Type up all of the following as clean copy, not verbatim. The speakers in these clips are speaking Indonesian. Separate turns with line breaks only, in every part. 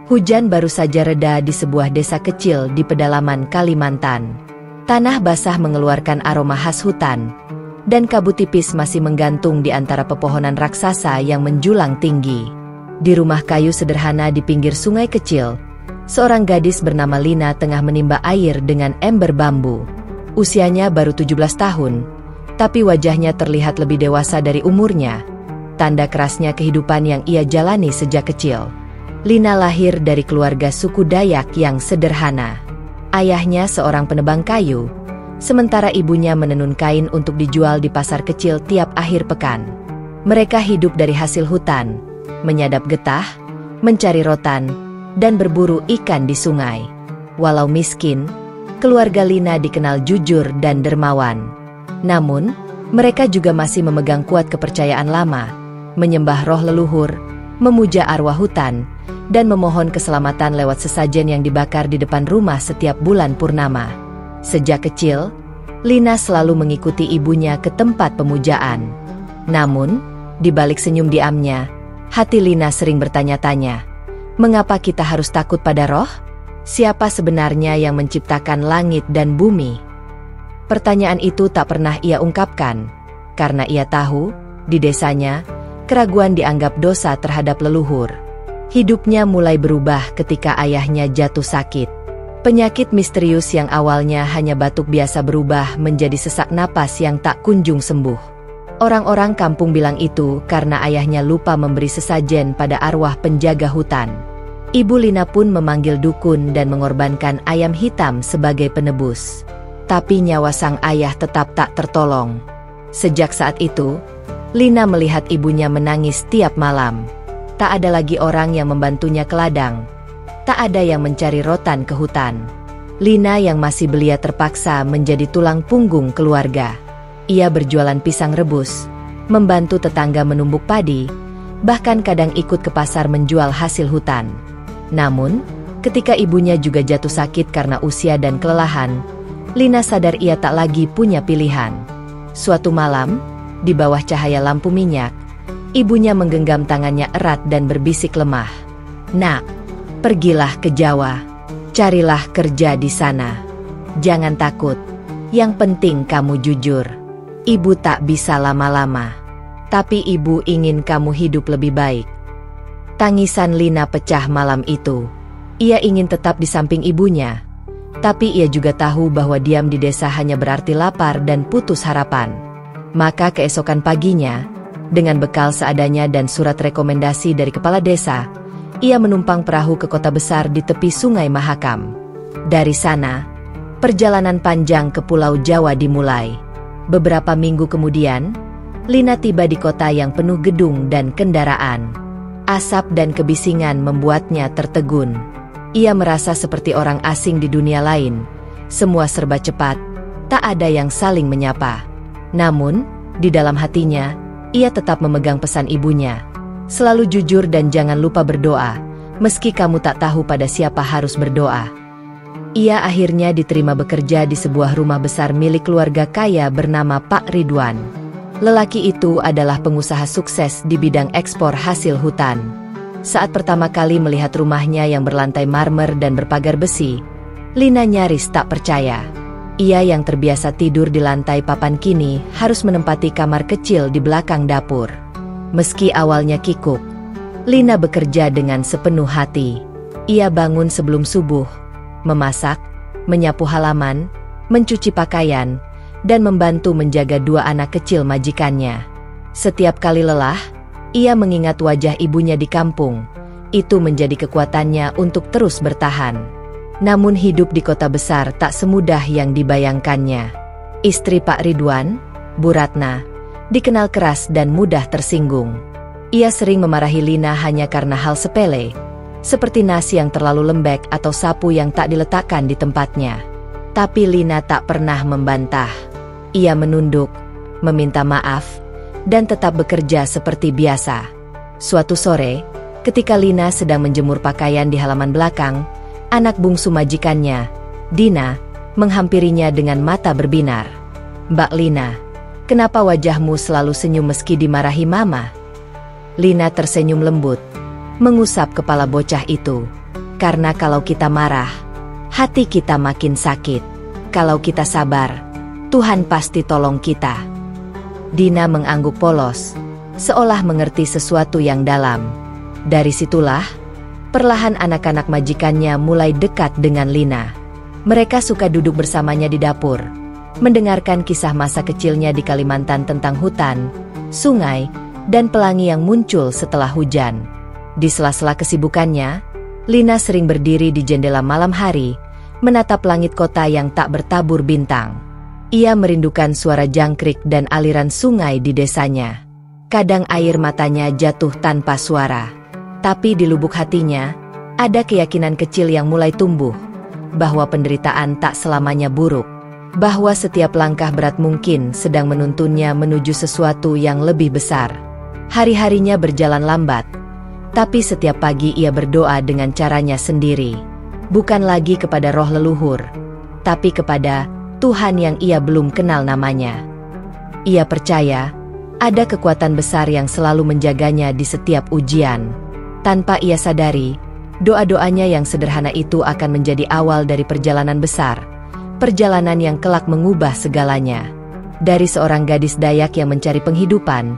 Hujan baru saja reda di sebuah desa kecil di pedalaman Kalimantan. Tanah basah mengeluarkan aroma khas hutan, dan kabut tipis masih menggantung di antara pepohonan raksasa yang menjulang tinggi. Di rumah kayu sederhana di pinggir sungai kecil, seorang gadis bernama Lina tengah menimba air dengan ember bambu. Usianya baru 17 tahun, tapi wajahnya terlihat lebih dewasa dari umurnya, tanda kerasnya kehidupan yang ia jalani sejak kecil. Lina lahir dari keluarga suku Dayak yang sederhana. Ayahnya seorang penebang kayu, sementara ibunya menenun kain untuk dijual di pasar kecil tiap akhir pekan. Mereka hidup dari hasil hutan, menyadap getah, mencari rotan, dan berburu ikan di sungai. Walau miskin, keluarga Lina dikenal jujur dan dermawan. Namun, mereka juga masih memegang kuat kepercayaan lama, menyembah roh leluhur, memuja arwah hutan, dan memohon keselamatan lewat sesajen yang dibakar di depan rumah setiap bulan purnama. Sejak kecil, Lina selalu mengikuti ibunya ke tempat pemujaan. Namun, di balik senyum diamnya, hati Lina sering bertanya-tanya, mengapa kita harus takut pada roh? Siapa sebenarnya yang menciptakan langit dan bumi? Pertanyaan itu tak pernah ia ungkapkan, karena ia tahu, di desanya, keraguan dianggap dosa terhadap leluhur. Hidupnya mulai berubah ketika ayahnya jatuh sakit. Penyakit misterius yang awalnya hanya batuk biasa berubah menjadi sesak napas yang tak kunjung sembuh. Orang-orang kampung bilang itu karena ayahnya lupa memberi sesajen pada arwah penjaga hutan. Ibu Lina pun memanggil dukun dan mengorbankan ayam hitam sebagai penebus. Tapi nyawa sang ayah tetap tak tertolong. Sejak saat itu, Lina melihat ibunya menangis tiap malam. Tak ada lagi orang yang membantunya ke ladang. Tak ada yang mencari rotan ke hutan. Lina yang masih belia terpaksa menjadi tulang punggung keluarga. Ia berjualan pisang rebus, membantu tetangga menumbuk padi, bahkan kadang ikut ke pasar menjual hasil hutan. Namun, ketika ibunya juga jatuh sakit karena usia dan kelelahan, Lina sadar ia tak lagi punya pilihan. Suatu malam, di bawah cahaya lampu minyak, ibunya menggenggam tangannya erat dan berbisik lemah. "Nak, pergilah ke Jawa. Carilah kerja di sana. Jangan takut. Yang penting kamu jujur. Ibu tak bisa lama-lama. Tapi ibu ingin kamu hidup lebih baik." Tangisan Lina pecah malam itu. Ia ingin tetap di samping ibunya. Tapi ia juga tahu bahwa diam di desa hanya berarti lapar dan putus harapan. Maka keesokan paginya, dengan bekal seadanya dan surat rekomendasi dari kepala desa, ia menumpang perahu ke kota besar di tepi Sungai Mahakam. Dari sana, perjalanan panjang ke Pulau Jawa dimulai. Beberapa minggu kemudian, Lina tiba di kota yang penuh gedung dan kendaraan. Asap dan kebisingan membuatnya tertegun. Ia merasa seperti orang asing di dunia lain. Semua serba cepat, tak ada yang saling menyapa. Namun, di dalam hatinya, ia tetap memegang pesan ibunya. Selalu jujur dan jangan lupa berdoa, meski kamu tak tahu pada siapa harus berdoa. Ia akhirnya diterima bekerja di sebuah rumah besar milik keluarga kaya bernama Pak Ridwan. Lelaki itu adalah pengusaha sukses di bidang ekspor hasil hutan. Saat pertama kali melihat rumahnya yang berlantai marmer dan berpagar besi, Lina nyaris tak percaya. Ia yang terbiasa tidur di lantai papan kini harus menempati kamar kecil di belakang dapur. Meski awalnya kikuk, Lina bekerja dengan sepenuh hati. Ia bangun sebelum subuh, memasak, menyapu halaman, mencuci pakaian, dan membantu menjaga dua anak kecil majikannya. Setiap kali lelah, ia mengingat wajah ibunya di kampung. Itu menjadi kekuatannya untuk terus bertahan. Namun hidup di kota besar tak semudah yang dibayangkannya. Istri Pak Ridwan, Bu Ratna, dikenal keras dan mudah tersinggung. Ia sering memarahi Lina hanya karena hal sepele, seperti nasi yang terlalu lembek atau sapu yang tak diletakkan di tempatnya. Tapi Lina tak pernah membantah. Ia menunduk, meminta maaf, dan tetap bekerja seperti biasa. Suatu sore, ketika Lina sedang menjemur pakaian di halaman belakang, anak bungsu majikannya, Dina, menghampirinya dengan mata berbinar. "Mbak Lina, kenapa wajahmu selalu senyum meski dimarahi Mama?" Lina tersenyum lembut, mengusap kepala bocah itu. "Karena kalau kita marah, hati kita makin sakit. Kalau kita sabar, Tuhan pasti tolong kita." Dina mengangguk polos, seolah mengerti sesuatu yang dalam. Dari situlah, perlahan anak-anak majikannya mulai dekat dengan Lina. Mereka suka duduk bersamanya di dapur, mendengarkan kisah masa kecilnya di Kalimantan tentang hutan, sungai, dan pelangi yang muncul setelah hujan. Di sela-sela kesibukannya, Lina sering berdiri di jendela malam hari, menatap langit kota yang tak bertabur bintang. Ia merindukan suara jangkrik dan aliran sungai di desanya. Kadang air matanya jatuh tanpa suara. Tapi di lubuk hatinya, ada keyakinan kecil yang mulai tumbuh, bahwa penderitaan tak selamanya buruk, bahwa setiap langkah berat mungkin sedang menuntunnya menuju sesuatu yang lebih besar. Hari-harinya berjalan lambat, tapi setiap pagi ia berdoa dengan caranya sendiri. Bukan lagi kepada roh leluhur, tapi kepada Tuhan yang ia belum kenal namanya. Ia percaya, ada kekuatan besar yang selalu menjaganya di setiap ujian. Tanpa ia sadari, doa-doanya yang sederhana itu akan menjadi awal dari perjalanan besar, perjalanan yang kelak mengubah segalanya. Dari seorang gadis Dayak yang mencari penghidupan,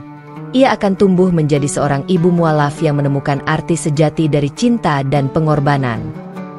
ia akan tumbuh menjadi seorang ibu mualaf yang menemukan arti sejati dari cinta dan pengorbanan.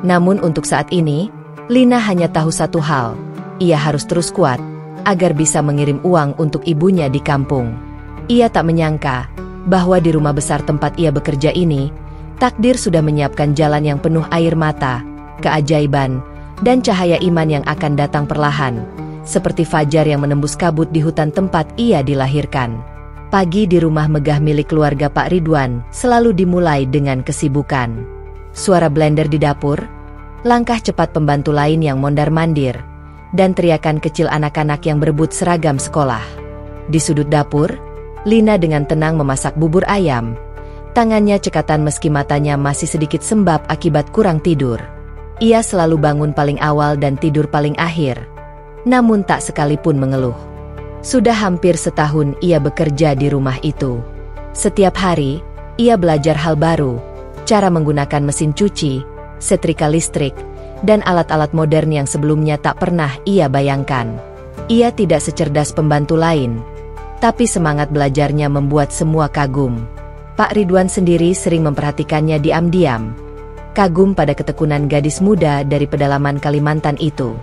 Namun untuk saat ini, Lina hanya tahu satu hal, ia harus terus kuat, agar bisa mengirim uang untuk ibunya di kampung. Ia tak menyangka, bahwa di rumah besar tempat ia bekerja ini, takdir sudah menyiapkan jalan yang penuh air mata, keajaiban, dan cahaya iman yang akan datang perlahan, seperti fajar yang menembus kabut di hutan tempat ia dilahirkan. Pagi di rumah megah milik keluarga Pak Ridwan selalu dimulai dengan kesibukan. Suara blender di dapur, langkah cepat pembantu lain yang mondar-mandir, dan teriakan kecil anak-anak yang berebut seragam sekolah. Di sudut dapur, Lina dengan tenang memasak bubur ayam. Tangannya cekatan meski matanya masih sedikit sembab akibat kurang tidur. Ia selalu bangun paling awal dan tidur paling akhir, namun tak sekalipun mengeluh. Sudah hampir setahun ia bekerja di rumah itu. Setiap hari, ia belajar hal baru, cara menggunakan mesin cuci, setrika listrik, dan alat-alat modern yang sebelumnya tak pernah ia bayangkan. Ia tidak secerdas pembantu lain, tapi semangat belajarnya membuat semua kagum. Pak Ridwan sendiri sering memperhatikannya diam-diam, kagum pada ketekunan gadis muda dari pedalaman Kalimantan itu.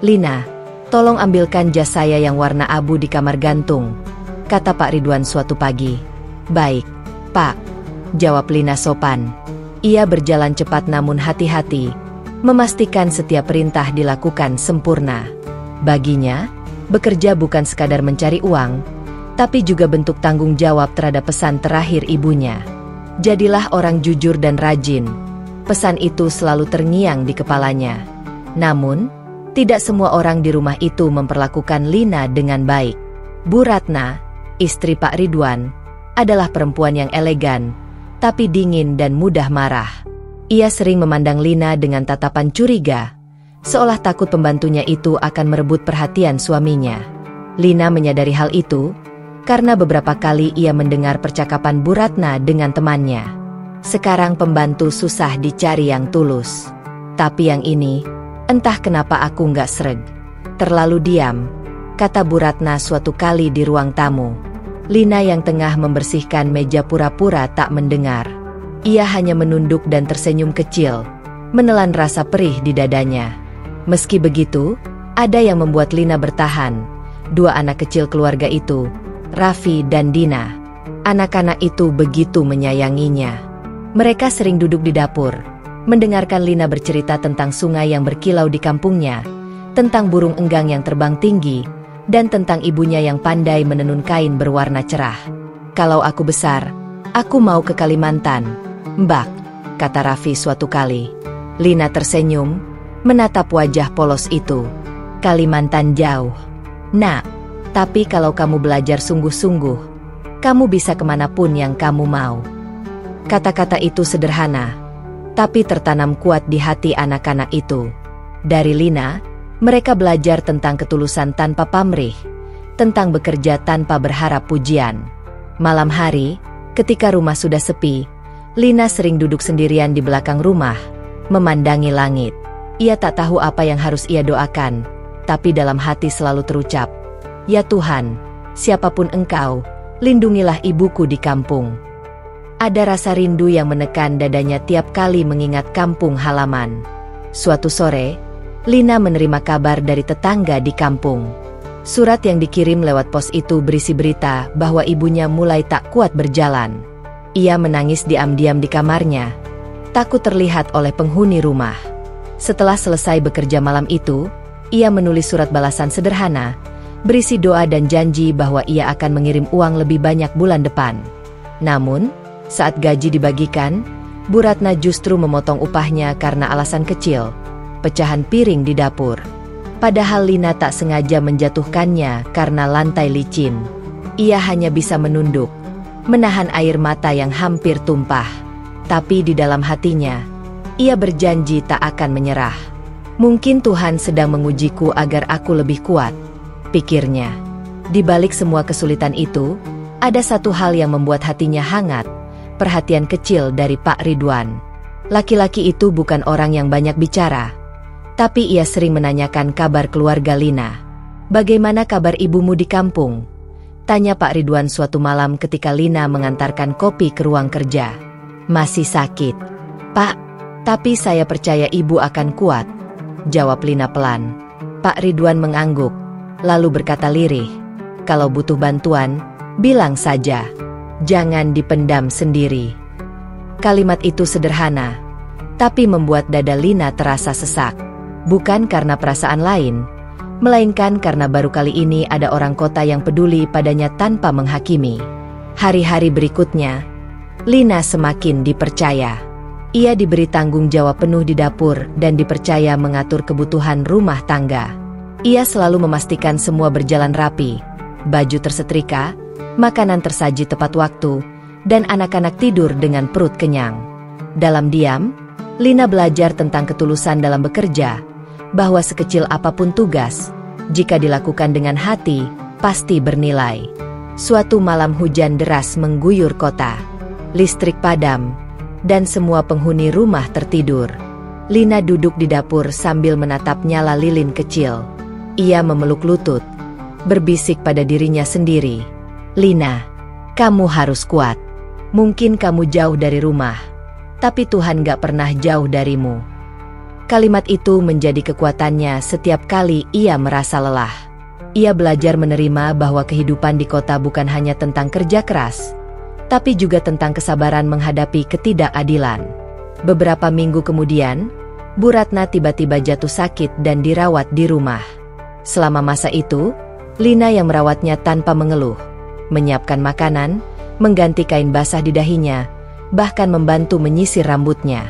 "Lina, tolong ambilkan jas saya yang warna abu di kamar gantung," kata Pak Ridwan suatu pagi. "Baik, Pak," jawab Lina sopan. Ia berjalan cepat namun hati-hati, memastikan setiap perintah dilakukan sempurna. Baginya, bekerja bukan sekadar mencari uang, tapi juga bentuk tanggung jawab terhadap pesan terakhir ibunya. "Jadilah orang jujur dan rajin." Pesan itu selalu terngiang di kepalanya. Namun, tidak semua orang di rumah itu memperlakukan Lina dengan baik. Bu Ratna, istri Pak Ridwan, adalah perempuan yang elegan, tapi dingin dan mudah marah. Ia sering memandang Lina dengan tatapan curiga, seolah takut pembantunya itu akan merebut perhatian suaminya. Lina menyadari hal itu, karena beberapa kali ia mendengar percakapan Bu Ratna dengan temannya. "Sekarang pembantu susah dicari yang tulus. Tapi yang ini, entah kenapa aku nggak sreg. Terlalu diam," kata Bu Ratna suatu kali di ruang tamu. Lina yang tengah membersihkan meja pura-pura tak mendengar. Ia hanya menunduk dan tersenyum kecil, menelan rasa perih di dadanya. Meski begitu, ada yang membuat Lina bertahan. Dua anak kecil keluarga itu, Raffi dan Dina. Anak-anak itu begitu menyayanginya. Mereka sering duduk di dapur, mendengarkan Lina bercerita tentang sungai yang berkilau di kampungnya, tentang burung enggang yang terbang tinggi, dan tentang ibunya yang pandai menenun kain berwarna cerah. "Kalau aku besar, aku mau ke Kalimantan, Mbak," kata Raffi suatu kali. Lina tersenyum, menatap wajah polos itu. "Kalimantan jauh, Nak. Tapi kalau kamu belajar sungguh-sungguh, kamu bisa kemanapun yang kamu mau. Kata-kata itu sederhana, tapi tertanam kuat di hati anak-anak itu. Dari Lina, mereka belajar tentang ketulusan tanpa pamrih, tentang bekerja tanpa berharap pujian. Malam hari, ketika rumah sudah sepi, Lina sering duduk sendirian di belakang rumah, memandangi langit. Ia tak tahu apa yang harus ia doakan, tapi dalam hati selalu terucap, "Ya Tuhan, siapapun Engkau, lindungilah ibuku di kampung." Ada rasa rindu yang menekan dadanya tiap kali mengingat kampung halaman. Suatu sore, Lina menerima kabar dari tetangga di kampung. Surat yang dikirim lewat pos itu berisi berita bahwa ibunya mulai tak kuat berjalan. Ia menangis diam-diam di kamarnya, takut terlihat oleh penghuni rumah. Setelah selesai bekerja malam itu, ia menulis surat balasan sederhana, berisi doa dan janji bahwa ia akan mengirim uang lebih banyak bulan depan. Namun, saat gaji dibagikan, Bu Ratna justru memotong upahnya karena alasan kecil, pecahan piring di dapur. Padahal Lina tak sengaja menjatuhkannya karena lantai licin. Ia hanya bisa menunduk, menahan air mata yang hampir tumpah. Tapi di dalam hatinya, ia berjanji tak akan menyerah. Mungkin Tuhan sedang mengujiku agar aku lebih kuat, pikirnya. Di balik semua kesulitan itu, ada satu hal yang membuat hatinya hangat, perhatian kecil dari Pak Ridwan. Laki-laki itu bukan orang yang banyak bicara, tapi ia sering menanyakan kabar keluarga Lina. "Bagaimana kabar ibumu di kampung?" tanya Pak Ridwan suatu malam ketika Lina mengantarkan kopi ke ruang kerja. "Masih sakit, Pak, tapi saya percaya ibu akan kuat," jawab Lina pelan. Pak Ridwan mengangguk, lalu berkata lirih, "Kalau butuh bantuan, bilang saja. Jangan dipendam sendiri." Kalimat itu sederhana, tapi membuat dada Lina terasa sesak. Bukan karena perasaan lain, melainkan karena baru kali ini ada orang kota yang peduli padanya tanpa menghakimi. Hari-hari berikutnya, Lina semakin dipercaya. Ia diberi tanggung jawab penuh di dapur dan dipercaya mengatur kebutuhan rumah tangga. Ia selalu memastikan semua berjalan rapi, baju tersetrika, makanan tersaji tepat waktu, dan anak-anak tidur dengan perut kenyang. Dalam diam, Lina belajar tentang ketulusan dalam bekerja, bahwa sekecil apapun tugas, jika dilakukan dengan hati, pasti bernilai. Suatu malam hujan deras mengguyur kota. Listrik padam, dan semua penghuni rumah tertidur. Lina duduk di dapur sambil menatap nyala lilin kecil. Ia memeluk lutut, berbisik pada dirinya sendiri, "Lina, kamu harus kuat. Mungkin kamu jauh dari rumah, tapi Tuhan gak pernah jauh darimu." Kalimat itu menjadi kekuatannya setiap kali ia merasa lelah. Ia belajar menerima bahwa kehidupan di kota bukan hanya tentang kerja keras, tapi juga tentang kesabaran menghadapi ketidakadilan. Beberapa minggu kemudian, Bu Ratna tiba-tiba jatuh sakit dan dirawat di rumah. Selama masa itu, Lina yang merawatnya tanpa mengeluh, menyiapkan makanan, mengganti kain basah di dahinya, bahkan membantu menyisir rambutnya.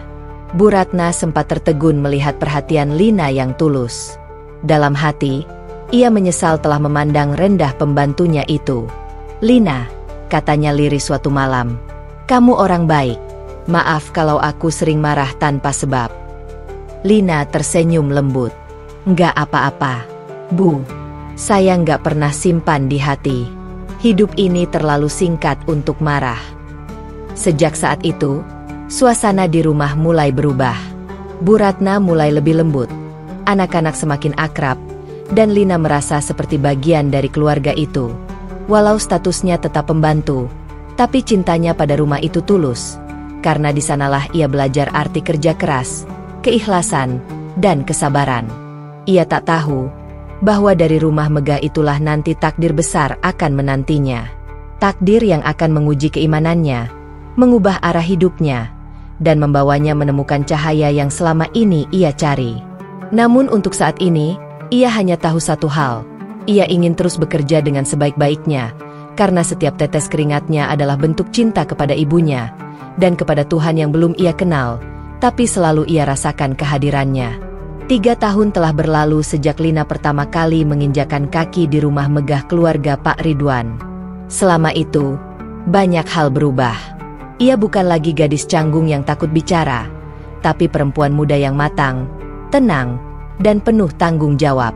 Bu Ratna sempat tertegun melihat perhatian Lina yang tulus. Dalam hati, ia menyesal telah memandang rendah pembantunya itu. "Lina," katanya lirih suatu malam, "kamu orang baik. Maaf kalau aku sering marah tanpa sebab." Lina tersenyum lembut. "Nggak apa-apa, Bu. Saya nggak pernah simpan di hati. Hidup ini terlalu singkat untuk marah." Sejak saat itu, suasana di rumah mulai berubah. Bu Ratna mulai lebih lembut, anak-anak semakin akrab, dan Lina merasa seperti bagian dari keluarga itu. Walau statusnya tetap pembantu, tapi cintanya pada rumah itu tulus, karena di sanalah ia belajar arti kerja keras, keikhlasan, dan kesabaran. Ia tak tahu bahwa dari rumah megah itulah nanti takdir besar akan menantinya. Takdir yang akan menguji keimanannya, mengubah arah hidupnya, dan membawanya menemukan cahaya yang selama ini ia cari. Namun untuk saat ini, ia hanya tahu satu hal. Ia ingin terus bekerja dengan sebaik-baiknya, karena setiap tetes keringatnya adalah bentuk cinta kepada ibunya, dan kepada Tuhan yang belum ia kenal, tapi selalu ia rasakan kehadirannya. 3 tahun telah berlalu sejak Lina pertama kali menginjakan kaki di rumah megah keluarga Pak Ridwan. Selama itu, banyak hal berubah. Ia bukan lagi gadis canggung yang takut bicara, tapi perempuan muda yang matang, tenang, dan penuh tanggung jawab.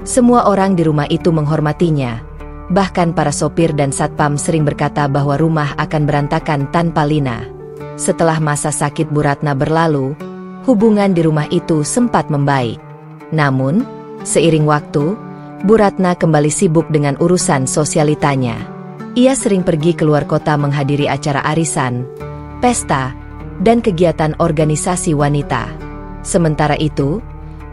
Semua orang di rumah itu menghormatinya. Bahkan para sopir dan satpam sering berkata bahwa rumah akan berantakan tanpa Lina. Setelah masa sakit Bu Ratna berlalu, hubungan di rumah itu sempat membaik. Namun, seiring waktu, Bu Ratna kembali sibuk dengan urusan sosialitanya. Ia sering pergi keluar kota menghadiri acara arisan, pesta, dan kegiatan organisasi wanita. Sementara itu,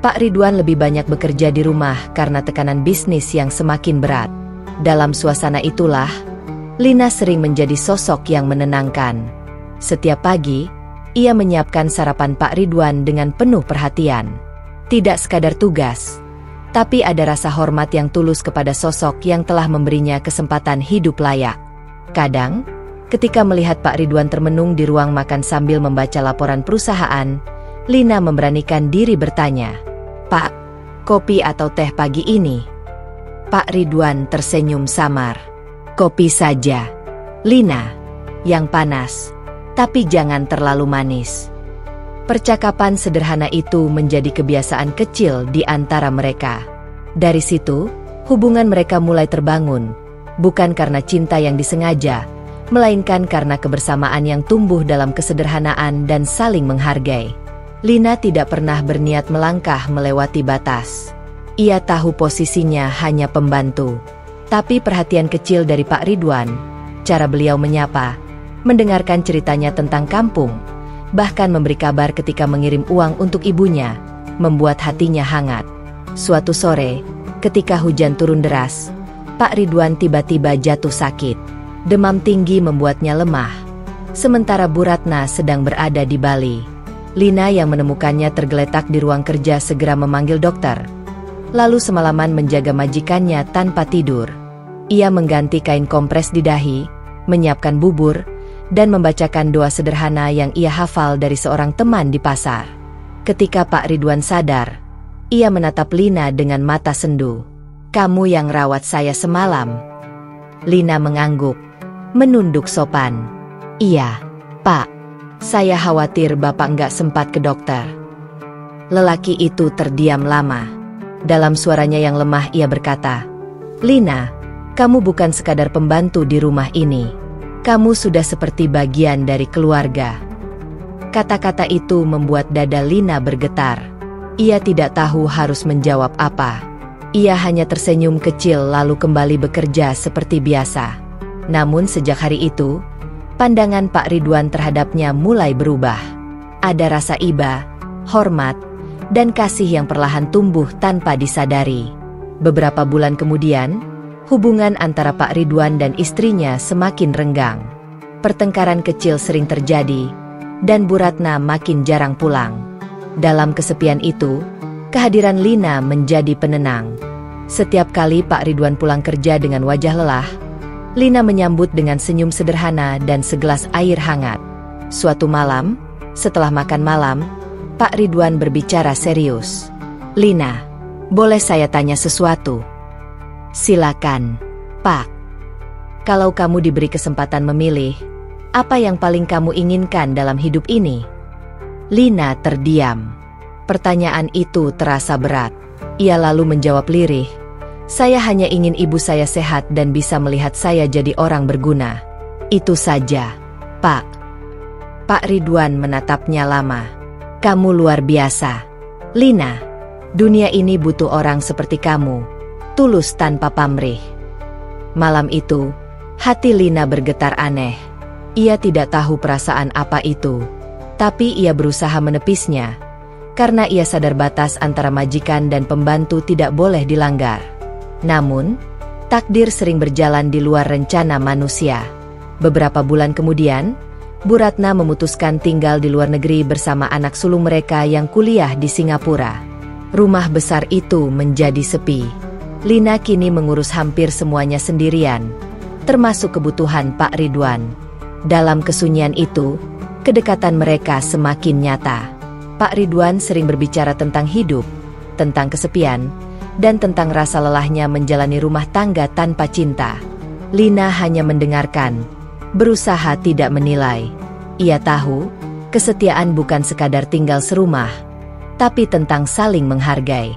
Pak Ridwan lebih banyak bekerja di rumah karena tekanan bisnis yang semakin berat. Dalam suasana itulah, Lina sering menjadi sosok yang menenangkan. Setiap pagi, ia menyiapkan sarapan Pak Ridwan dengan penuh perhatian. Tidak sekadar tugas, tapi ada rasa hormat yang tulus kepada sosok yang telah memberinya kesempatan hidup layak. Kadang, ketika melihat Pak Ridwan termenung di ruang makan sambil membaca laporan perusahaan, Lina memberanikan diri bertanya, "Pak, kopi atau teh pagi ini?" Pak Ridwan tersenyum samar. "Kopi saja, Lina. Yang panas, tapi jangan terlalu manis." Percakapan sederhana itu menjadi kebiasaan kecil di antara mereka. Dari situ, hubungan mereka mulai terbangun, bukan karena cinta yang disengaja, melainkan karena kebersamaan yang tumbuh dalam kesederhanaan dan saling menghargai. Lina tidak pernah berniat melangkah melewati batas. Ia tahu posisinya hanya pembantu. Tapi perhatian kecil dari Pak Ridwan, cara beliau menyapa, mendengarkan ceritanya tentang kampung, bahkan memberi kabar ketika mengirim uang untuk ibunya, membuat hatinya hangat. Suatu sore, ketika hujan turun deras, Pak Ridwan tiba-tiba jatuh sakit. Demam tinggi membuatnya lemah. Sementara Bu Ratna sedang berada di Bali. Lina yang menemukannya tergeletak di ruang kerja segera memanggil dokter. Lalu semalaman menjaga majikannya tanpa tidur. Ia mengganti kain kompres di dahi, menyiapkan bubur, dan membacakan doa sederhana yang ia hafal dari seorang teman di pasar. Ketika Pak Ridwan sadar, ia menatap Lina dengan mata sendu. "Kamu yang rawat saya semalam?" Lina mengangguk, menunduk sopan. "Iya, Pak. Saya khawatir Bapak nggak sempat ke dokter." Lelaki itu terdiam lama. Dalam suaranya yang lemah ia berkata, "Lina, kamu bukan sekadar pembantu di rumah ini. Kamu sudah seperti bagian dari keluarga." Kata-kata itu membuat dada Lina bergetar. Ia tidak tahu harus menjawab apa. Ia hanya tersenyum kecil lalu kembali bekerja seperti biasa. Namun sejak hari itu, pandangan Pak Ridwan terhadapnya mulai berubah. Ada rasa iba, hormat, dan kasih yang perlahan tumbuh tanpa disadari. Beberapa bulan kemudian, hubungan antara Pak Ridwan dan istrinya semakin renggang. Pertengkaran kecil sering terjadi, dan Bu Ratna makin jarang pulang. Dalam kesepian itu, kehadiran Lina menjadi penenang. Setiap kali Pak Ridwan pulang kerja dengan wajah lelah, Lina menyambut dengan senyum sederhana dan segelas air hangat. Suatu malam, setelah makan malam, Pak Ridwan berbicara serius. "Lina, boleh saya tanya sesuatu?" "Silakan, Pak." "Kalau kamu diberi kesempatan memilih, apa yang paling kamu inginkan dalam hidup ini?" Lina terdiam. Pertanyaan itu terasa berat. Ia lalu menjawab lirih, "Saya hanya ingin ibu saya sehat dan bisa melihat saya jadi orang berguna. Itu saja, Pak." Pak Ridwan menatapnya lama. "Kamu luar biasa, Lina. Dunia ini butuh orang seperti kamu, tulus tanpa pamrih." Malam itu, hati Lina bergetar aneh. Ia tidak tahu perasaan apa itu, tapi ia berusaha menepisnya, karena ia sadar batas antara majikan dan pembantu tidak boleh dilanggar. Namun, takdir sering berjalan di luar rencana manusia. Beberapa bulan kemudian, Bu Ratna memutuskan tinggal di luar negeri bersama anak sulung mereka yang kuliah di Singapura. Rumah besar itu menjadi sepi. Lina kini mengurus hampir semuanya sendirian, termasuk kebutuhan Pak Ridwan. Dalam kesunyian itu, kedekatan mereka semakin nyata. Pak Ridwan sering berbicara tentang hidup, tentang kesepian, dan tentang rasa lelahnya menjalani rumah tangga tanpa cinta. Lina hanya mendengarkan, berusaha tidak menilai. Ia tahu, kesetiaan bukan sekadar tinggal serumah, tapi tentang saling menghargai.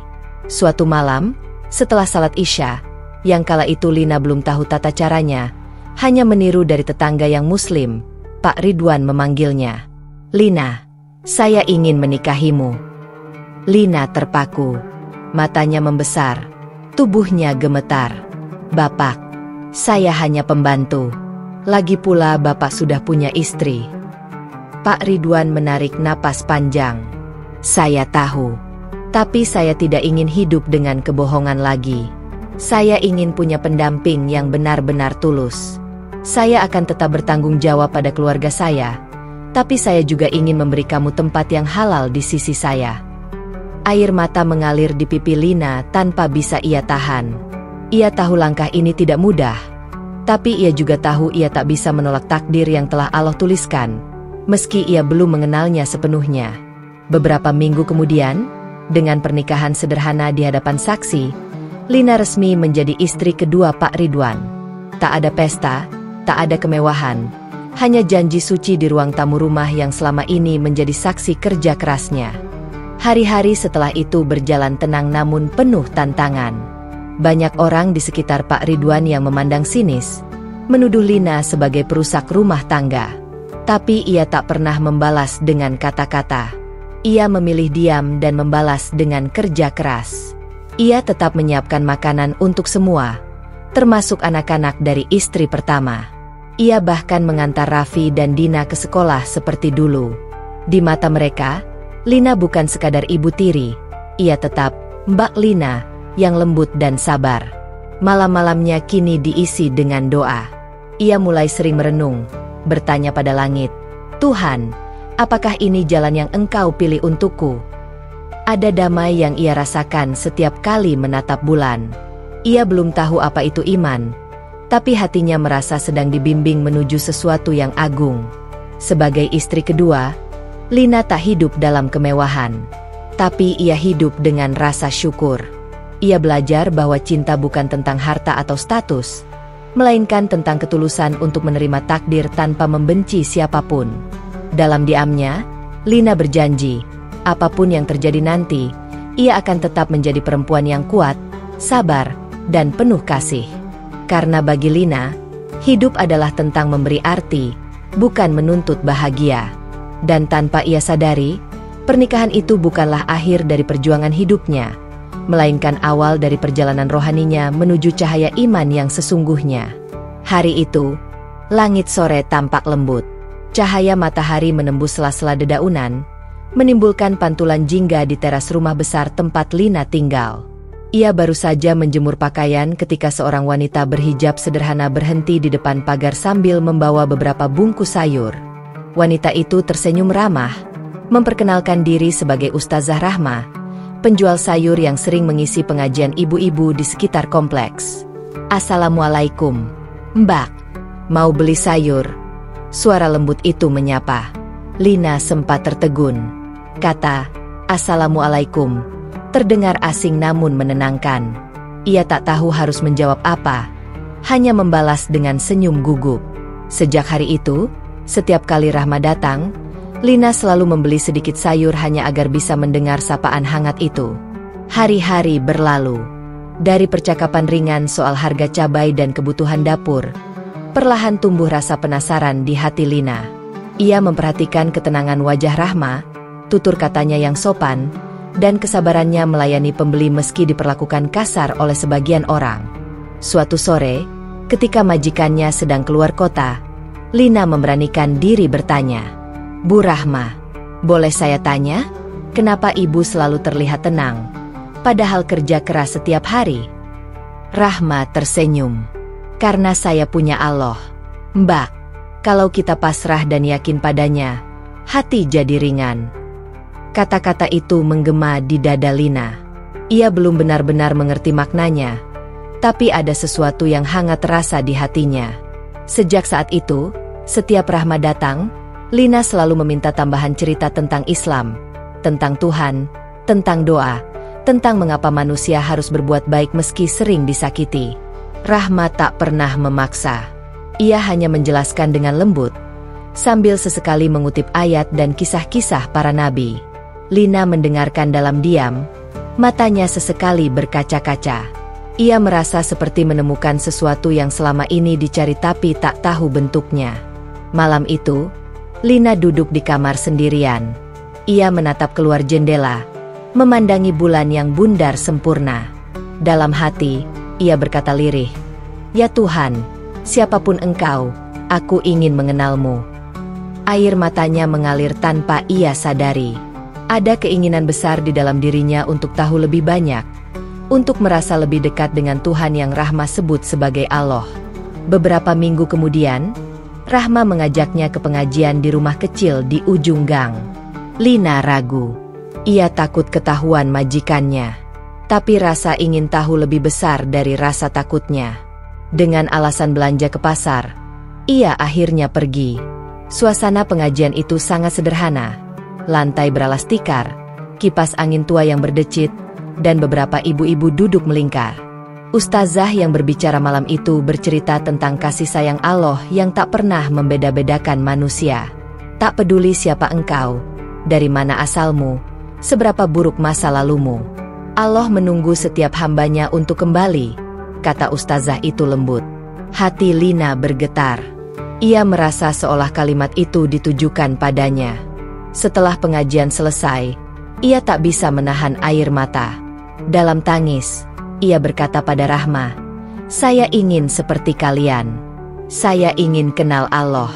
Suatu malam, setelah salat Isya, yang kala itu Lina belum tahu tata caranya, hanya meniru dari tetangga yang muslim, Pak Ridwan memanggilnya. "Lina, saya ingin menikahimu." Lina terpaku, matanya membesar, tubuhnya gemetar. "Bapak, saya hanya pembantu. Lagi pula Bapak sudah punya istri." Pak Ridwan menarik napas panjang. "Saya tahu, tapi saya tidak ingin hidup dengan kebohongan lagi. Saya ingin punya pendamping yang benar-benar tulus. Saya akan tetap bertanggung jawab pada keluarga saya, tapi saya juga ingin memberi kamu tempat yang halal di sisi saya." Air mata mengalir di pipi Lina tanpa bisa ia tahan. Ia tahu langkah ini tidak mudah, tapi ia juga tahu ia tak bisa menolak takdir yang telah Allah tuliskan, meski ia belum mengenalnya sepenuhnya. Beberapa minggu kemudian, dengan pernikahan sederhana di hadapan saksi, Lina resmi menjadi istri kedua Pak Ridwan. Tak ada pesta, tak ada kemewahan, hanya janji suci di ruang tamu rumah yang selama ini menjadi saksi kerja kerasnya. Hari-hari setelah itu berjalan tenang namun penuh tantangan. Banyak orang di sekitar Pak Ridwan yang memandang sinis, menuduh Lina sebagai perusak rumah tangga. Tapi ia tak pernah membalas dengan kata-kata. Ia memilih diam dan membalas dengan kerja keras. Ia tetap menyiapkan makanan untuk semua, termasuk anak-anak dari istri pertama. Ia bahkan mengantar Raffi dan Dina ke sekolah seperti dulu. Di mata mereka, Lina bukan sekadar ibu tiri, ia tetap Mbak Lina yang lembut dan sabar. Malam-malamnya kini diisi dengan doa. Ia mulai sering merenung, bertanya pada langit, "Tuhan, apakah ini jalan yang Engkau pilih untukku?" Ada damai yang ia rasakan setiap kali menatap bulan. Ia belum tahu apa itu iman, tapi hatinya merasa sedang dibimbing menuju sesuatu yang agung. Sebagai istri kedua, Lina tak hidup dalam kemewahan, tapi ia hidup dengan rasa syukur. Ia belajar bahwa cinta bukan tentang harta atau status, melainkan tentang ketulusan untuk menerima takdir tanpa membenci siapapun. Dalam diamnya, Lina berjanji, apapun yang terjadi nanti, ia akan tetap menjadi perempuan yang kuat, sabar, dan penuh kasih. Karena bagi Lina, hidup adalah tentang memberi arti, bukan menuntut bahagia. Dan tanpa ia sadari, pernikahan itu bukanlah akhir dari perjuangan hidupnya, melainkan awal dari perjalanan rohaninya menuju cahaya iman yang sesungguhnya. Hari itu, langit sore tampak lembut. Cahaya matahari menembus sela-sela dedaunan, menimbulkan pantulan jingga di teras rumah besar tempat Lina tinggal. Ia baru saja menjemur pakaian ketika seorang wanita berhijab sederhana berhenti di depan pagar sambil membawa beberapa bungkus sayur. Wanita itu tersenyum ramah, memperkenalkan diri sebagai Ustazah Rahma, penjual sayur yang sering mengisi pengajian ibu-ibu di sekitar kompleks. "Assalamualaikum, Mbak. Mau beli sayur?" Suara lembut itu menyapa. Lina sempat tertegun. Kata, "Assalamualaikum," terdengar asing namun menenangkan. Ia tak tahu harus menjawab apa, hanya membalas dengan senyum gugup. Sejak hari itu, setiap kali Rahma datang, Lina selalu membeli sedikit sayur hanya agar bisa mendengar sapaan hangat itu. Hari-hari berlalu. Dari percakapan ringan soal harga cabai dan kebutuhan dapur, perlahan tumbuh rasa penasaran di hati Lina. Ia memperhatikan ketenangan wajah Rahma, tutur katanya yang sopan, dan kesabarannya melayani pembeli meski diperlakukan kasar oleh sebagian orang. Suatu sore, ketika majikannya sedang keluar kota, Lina memberanikan diri bertanya, "Bu Rahma, boleh saya tanya, kenapa ibu selalu terlihat tenang, padahal kerja keras setiap hari?" Rahma tersenyum. "Karena saya punya Allah, Mbak. Kalau kita pasrah dan yakin padanya, hati jadi ringan." Kata-kata itu menggema di dada Lina. Ia belum benar-benar mengerti maknanya, tapi ada sesuatu yang hangat terasa di hatinya. Sejak saat itu, setiap Rahma datang, Lina selalu meminta tambahan cerita tentang Islam, tentang Tuhan, tentang doa, tentang mengapa manusia harus berbuat baik meski sering disakiti. Rahma tak pernah memaksa. Ia hanya menjelaskan dengan lembut, sambil sesekali mengutip ayat dan kisah-kisah para nabi. Lina mendengarkan dalam diam, matanya sesekali berkaca-kaca. Ia merasa seperti menemukan sesuatu yang selama ini dicari tapi tak tahu bentuknya. Malam itu, Lina duduk di kamar sendirian. Ia menatap keluar jendela, memandangi bulan yang bundar sempurna. Dalam hati, ia berkata lirih, "Ya Tuhan, siapapun Engkau, aku ingin mengenalmu." Air matanya mengalir tanpa ia sadari. Ada keinginan besar di dalam dirinya untuk tahu lebih banyak, untuk merasa lebih dekat dengan Tuhan yang Rahma sebut sebagai Allah. Beberapa minggu kemudian, Rahma mengajaknya ke pengajian di rumah kecil di ujung gang. Lina ragu. Ia takut ketahuan majikannya. Tapi rasa ingin tahu lebih besar dari rasa takutnya. Dengan alasan belanja ke pasar, ia akhirnya pergi. Suasana pengajian itu sangat sederhana. Lantai beralas tikar, kipas angin tua yang berdecit, dan beberapa ibu-ibu duduk melingkar. Ustazah yang berbicara malam itu bercerita tentang kasih sayang Allah yang tak pernah membeda-bedakan manusia. Tak peduli siapa engkau, dari mana asalmu, seberapa buruk masa lalumu, Allah menunggu setiap hambanya untuk kembali, kata ustazah itu lembut. Hati Lina bergetar. Ia merasa seolah kalimat itu ditujukan padanya. Setelah pengajian selesai, ia tak bisa menahan air mata. Dalam tangis, ia berkata pada Rahma, "Saya ingin seperti kalian. Saya ingin kenal Allah."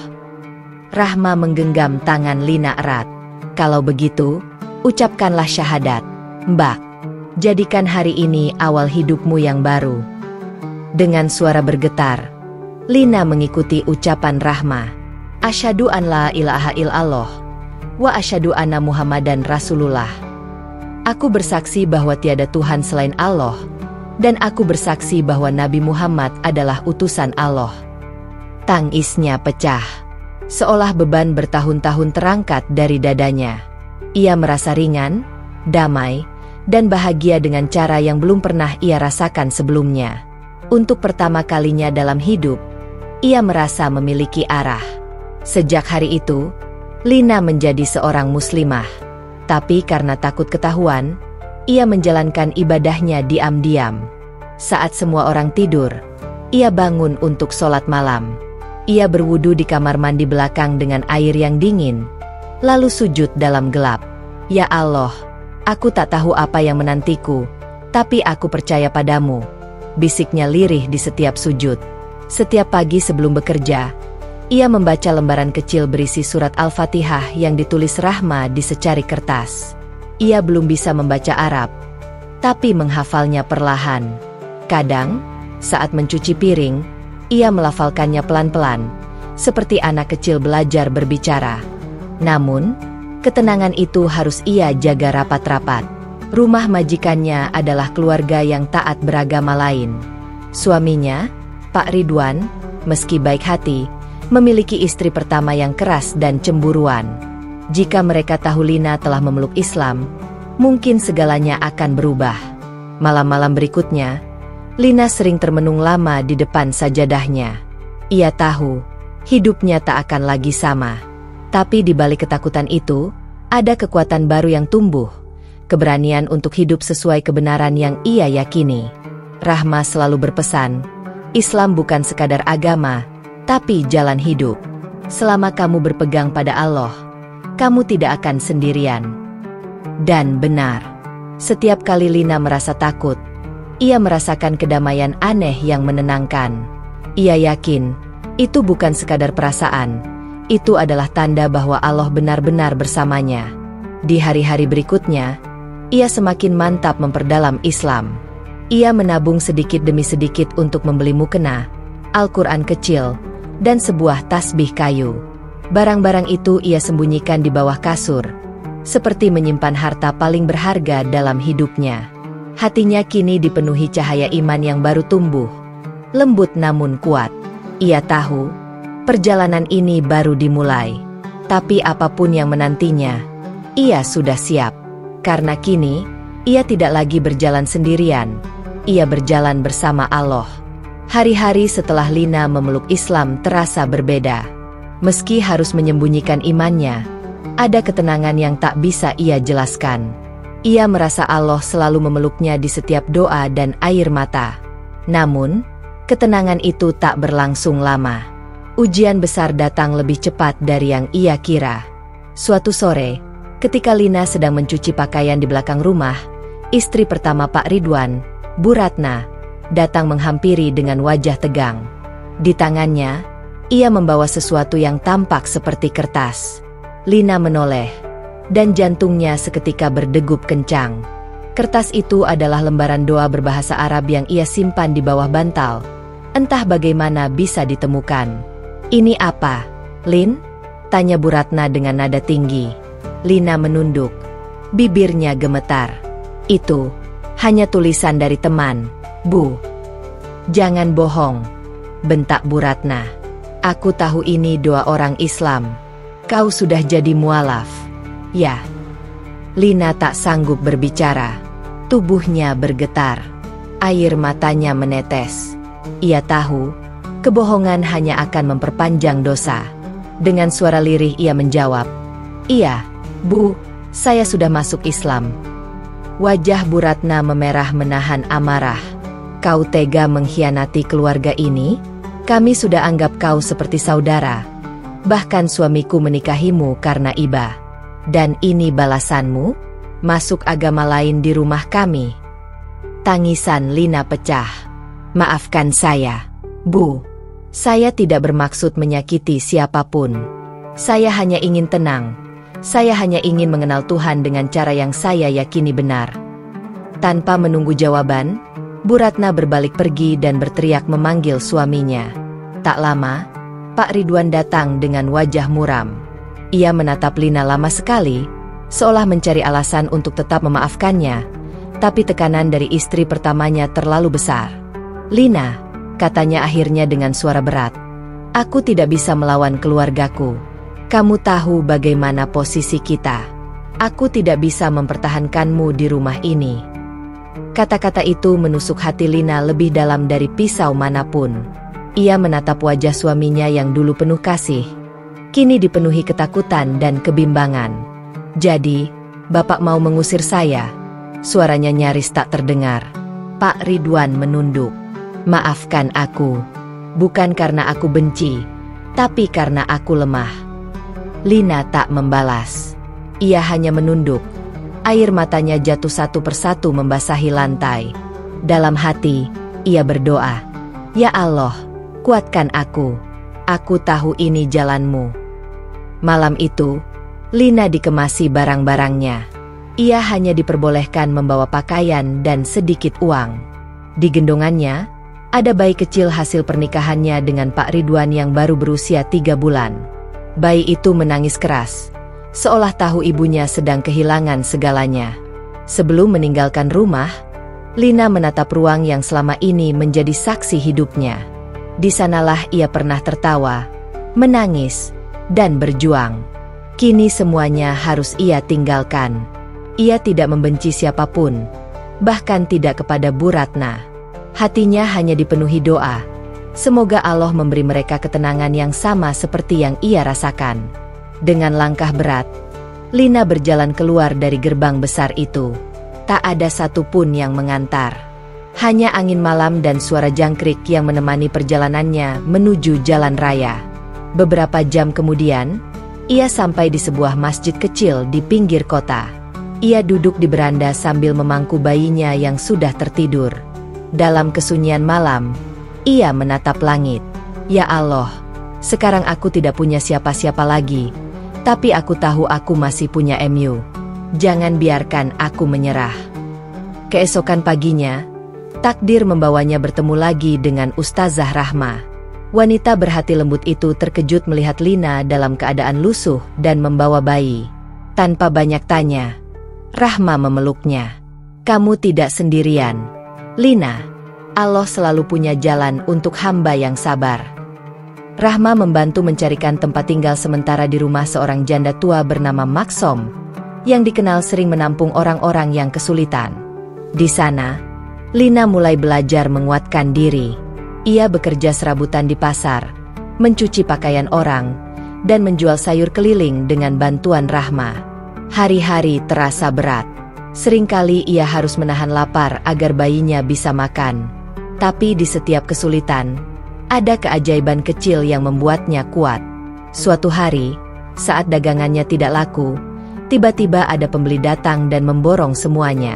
Rahma menggenggam tangan Lina erat. "Kalau begitu, ucapkanlah syahadat, Mbak. Jadikan hari ini awal hidupmu yang baru." Dengan suara bergetar, Lina mengikuti ucapan Rahma. "Asyhadu an la ilaha illallah wa asyhadu anna Muhammadan Rasulullah." Aku bersaksi bahwa tiada Tuhan selain Allah, dan aku bersaksi bahwa Nabi Muhammad adalah utusan Allah. Tangisnya pecah, seolah beban bertahun-tahun terangkat dari dadanya. Ia merasa ringan, damai, dan bahagia dengan cara yang belum pernah ia rasakan sebelumnya. Untuk pertama kalinya dalam hidup, ia merasa memiliki arah. Sejak hari itu, Lina menjadi seorang muslimah. Tapi karena takut ketahuan, ia menjalankan ibadahnya diam-diam. Saat semua orang tidur, ia bangun untuk sholat malam. Ia berwudu di kamar mandi belakang dengan air yang dingin, lalu sujud dalam gelap. "Ya Allah, aku tak tahu apa yang menantiku, tapi aku percaya padamu," bisiknya lirih di setiap sujud. Setiap pagi sebelum bekerja, ia membaca lembaran kecil berisi surat Al-Fatihah yang ditulis Rahma di secari kertas. Ia belum bisa membaca Arab, tapi menghafalnya perlahan. Kadang, saat mencuci piring, ia melafalkannya pelan-pelan, seperti anak kecil belajar berbicara. Namun, ketenangan itu harus ia jaga rapat-rapat. Rumah majikannya adalah keluarga yang taat beragama lain. Suaminya, Pak Ridwan, meski baik hati, memiliki istri pertama yang keras dan cemburuan. Jika mereka tahu Lina telah memeluk Islam, mungkin segalanya akan berubah. Malam-malam berikutnya, Lina sering termenung lama di depan sajadahnya. Ia tahu, hidupnya tak akan lagi sama. Tapi di balik ketakutan itu, ada kekuatan baru yang tumbuh. Keberanian untuk hidup sesuai kebenaran yang ia yakini. Rahma selalu berpesan, Islam bukan sekadar agama, tapi jalan hidup. Selama kamu berpegang pada Allah, kamu tidak akan sendirian. Dan benar, setiap kali Lina merasa takut, ia merasakan kedamaian aneh yang menenangkan. Ia yakin, itu bukan sekadar perasaan, itu adalah tanda bahwa Allah benar-benar bersamanya. Di hari-hari berikutnya, ia semakin mantap memperdalam Islam. Ia menabung sedikit demi sedikit untuk membeli mukena, Al-Quran kecil, dan sebuah tasbih kayu. Barang-barang itu ia sembunyikan di bawah kasur, seperti menyimpan harta paling berharga dalam hidupnya. Hatinya kini dipenuhi cahaya iman yang baru tumbuh, lembut namun kuat. Ia tahu, perjalanan ini baru dimulai. Tapi apapun yang menantinya, ia sudah siap. Karena kini, Ia tidak lagi berjalan sendirian, ia berjalan bersama Allah. Hari-hari setelah Lina memeluk Islam terasa berbeda. Meski harus menyembunyikan imannya, ada ketenangan yang tak bisa ia jelaskan. Ia merasa Allah selalu memeluknya di setiap doa dan air mata. Namun, ketenangan itu tak berlangsung lama. Ujian besar datang lebih cepat dari yang ia kira. Suatu sore, ketika Lina sedang mencuci pakaian di belakang rumah, istri pertama Pak Ridwan, Bu Ratna, datang menghampiri dengan wajah tegang. Di tangannya, ia membawa sesuatu yang tampak seperti kertas. Lina menoleh, dan jantungnya seketika berdegup kencang. Kertas itu adalah lembaran doa berbahasa Arab yang ia simpan di bawah bantal. Entah bagaimana bisa ditemukan. "Ini apa, Lin?" tanya Bu Ratna dengan nada tinggi. Lina menunduk. Bibirnya gemetar. "Itu hanya tulisan dari teman, Bu." "Jangan bohong," bentak Bu Ratna. "Aku tahu ini doa orang Islam. Kau sudah jadi mualaf." "Ya." Lina tak sanggup berbicara. Tubuhnya bergetar. Air matanya menetes. Ia tahu, kebohongan hanya akan memperpanjang dosa. Dengan suara lirih ia menjawab, "Iya, Bu, saya sudah masuk Islam." Wajah Bu Ratna memerah menahan amarah. "Kau tega mengkhianati keluarga ini? Kami sudah anggap kau seperti saudara. Bahkan suamiku menikahimu karena iba. Dan ini balasanmu? Masuk agama lain di rumah kami." Tangisan Lina pecah. "Maafkan saya, Bu. Saya tidak bermaksud menyakiti siapapun. Saya hanya ingin tenang. Saya hanya ingin mengenal Tuhan dengan cara yang saya yakini benar." Tanpa menunggu jawaban, Bu Ratna berbalik pergi dan berteriak memanggil suaminya. Tak lama, Pak Ridwan datang dengan wajah muram. Ia menatap Lina lama sekali, seolah mencari alasan untuk tetap memaafkannya, tapi tekanan dari istri pertamanya terlalu besar. "Lina," katanya akhirnya dengan suara berat, "aku tidak bisa melawan keluargaku. Kamu tahu bagaimana posisi kita. Aku tidak bisa mempertahankanmu di rumah ini." Kata-kata itu menusuk hati Lina lebih dalam dari pisau manapun. Ia menatap wajah suaminya yang dulu penuh kasih, kini dipenuhi ketakutan dan kebimbangan. "Jadi, Bapak mau mengusir saya?" Suaranya nyaris tak terdengar. Pak Ridwan menunduk. "Maafkan aku. Bukan karena aku benci, tapi karena aku lemah." Lina tak membalas. Ia hanya menunduk. Air matanya jatuh satu persatu membasahi lantai. Dalam hati, ia berdoa, "Ya Allah, kuatkan aku. Aku tahu ini jalanmu." Malam itu, Lina dikemasi barang-barangnya. Ia hanya diperbolehkan membawa pakaian dan sedikit uang. Di gendongannya, ada bayi kecil hasil pernikahannya dengan Pak Ridwan yang baru berusia 3 bulan. Bayi itu menangis keras, seolah tahu ibunya sedang kehilangan segalanya. Sebelum meninggalkan rumah, Lina menatap ruang yang selama ini menjadi saksi hidupnya. Di sanalah ia pernah tertawa, menangis, dan berjuang. Kini semuanya harus ia tinggalkan. Ia tidak membenci siapapun, bahkan tidak kepada Bu Ratna. Hatinya hanya dipenuhi doa. Semoga Allah memberi mereka ketenangan yang sama seperti yang ia rasakan. Dengan langkah berat, Lina berjalan keluar dari gerbang besar itu. Tak ada satupun yang mengantar. Hanya angin malam dan suara jangkrik yang menemani perjalanannya menuju jalan raya. Beberapa jam kemudian, ia sampai di sebuah masjid kecil di pinggir kota. Ia duduk di beranda sambil memangku bayinya yang sudah tertidur. Dalam kesunyian malam, ia menatap langit. "Ya Allah, sekarang aku tidak punya siapa-siapa lagi, tapi aku tahu aku masih punya MU. Jangan biarkan aku menyerah." Keesokan paginya, takdir membawanya bertemu lagi dengan Ustazah Rahma. Wanita berhati lembut itu terkejut melihat Lina dalam keadaan lusuh dan membawa bayi. Tanpa banyak tanya, Rahma memeluknya. "Kamu tidak sendirian, Lina. Allah selalu punya jalan untuk hamba yang sabar." Rahma membantu mencarikan tempat tinggal sementara di rumah seorang janda tua bernama Maksom. yang dikenal sering menampung orang-orang yang kesulitan. Di sana, Lina mulai belajar menguatkan diri. Ia bekerja serabutan di pasar, mencuci pakaian orang, dan menjual sayur keliling dengan bantuan Rahma. Hari-hari terasa berat. Seringkali ia harus menahan lapar agar bayinya bisa makan. Tapi di setiap kesulitan, ada keajaiban kecil yang membuatnya kuat. Suatu hari, saat dagangannya tidak laku, tiba-tiba ada pembeli datang dan memborong semuanya.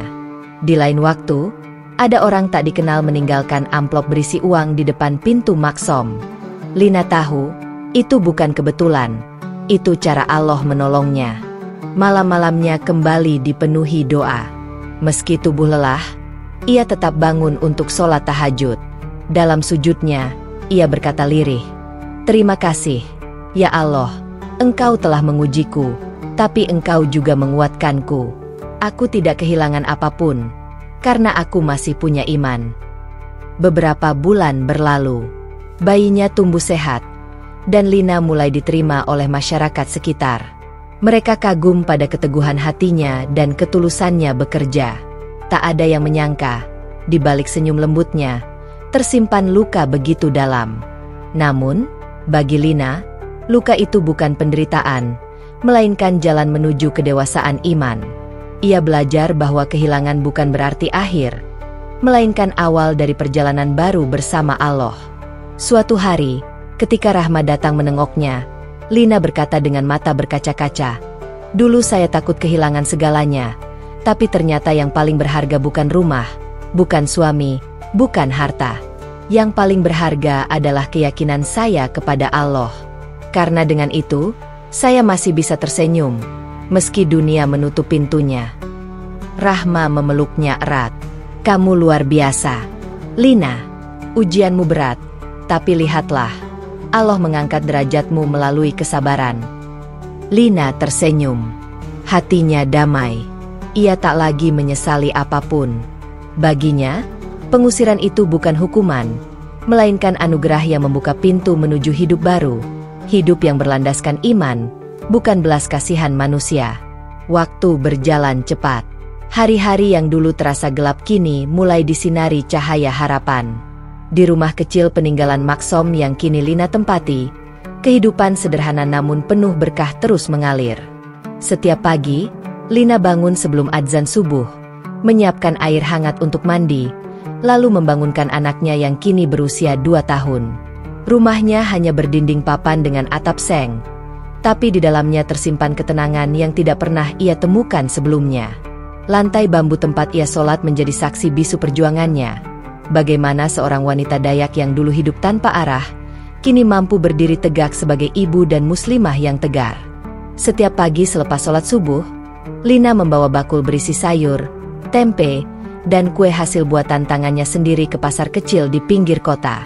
Di lain waktu, ada orang tak dikenal meninggalkan amplop berisi uang di depan pintu Maksom. Lina tahu, itu bukan kebetulan. Itu cara Allah menolongnya. Malam-malamnya kembali dipenuhi doa. Meski tubuh lelah, ia tetap bangun untuk sholat tahajud. Dalam sujudnya, ia berkata lirih, "Terima kasih, ya Allah, Engkau telah mengujiku, tapi Engkau juga menguatkanku. Aku tidak kehilangan apapun, karena aku masih punya iman." Beberapa bulan berlalu. Bayinya tumbuh sehat, dan Lina mulai diterima oleh masyarakat sekitar. Mereka kagum pada keteguhan hatinya dan ketulusannya bekerja. Tak ada yang menyangka, di balik senyum lembutnya, tersimpan luka begitu dalam. Namun, bagi Lina, luka itu bukan penderitaan, melainkan jalan menuju kedewasaan iman. Ia belajar bahwa kehilangan bukan berarti akhir, melainkan awal dari perjalanan baru bersama Allah. Suatu hari, ketika Rahma datang menengoknya, Lina berkata dengan mata berkaca-kaca, "Dulu saya takut kehilangan segalanya, tapi ternyata yang paling berharga bukan rumah, bukan suami, bukan harta. Yang paling berharga adalah keyakinan saya kepada Allah. Karena dengan itu, saya masih bisa tersenyum, meski dunia menutup pintunya." Rahma memeluknya erat. "Kamu luar biasa, Lina. Ujianmu berat, tapi lihatlah, Allah mengangkat derajatmu melalui kesabaran." Lina tersenyum. Hatinya damai. Ia tak lagi menyesali apapun. Baginya, pengusiran itu bukan hukuman, melainkan anugerah yang membuka pintu menuju hidup baru. Hidup yang berlandaskan iman, bukan belas kasihan manusia. Waktu berjalan cepat. Hari-hari yang dulu terasa gelap kini mulai disinari cahaya harapan. Di rumah kecil peninggalan Maksom yang kini Lina tempati, kehidupan sederhana namun penuh berkah terus mengalir. Setiap pagi, Lina bangun sebelum adzan subuh, menyiapkan air hangat untuk mandi, lalu membangunkan anaknya yang kini berusia 2 tahun. Rumahnya hanya berdinding papan dengan atap seng, tapi di dalamnya tersimpan ketenangan yang tidak pernah ia temukan sebelumnya. Lantai bambu tempat ia sholat menjadi saksi bisu perjuangannya. Bagaimana seorang wanita Dayak yang dulu hidup tanpa arah, kini mampu berdiri tegak sebagai ibu dan muslimah yang tegar. Setiap pagi selepas sholat subuh, Lina membawa bakul berisi sayur, tempe, dan kue hasil buatan tangannya sendiri ke pasar kecil di pinggir kota.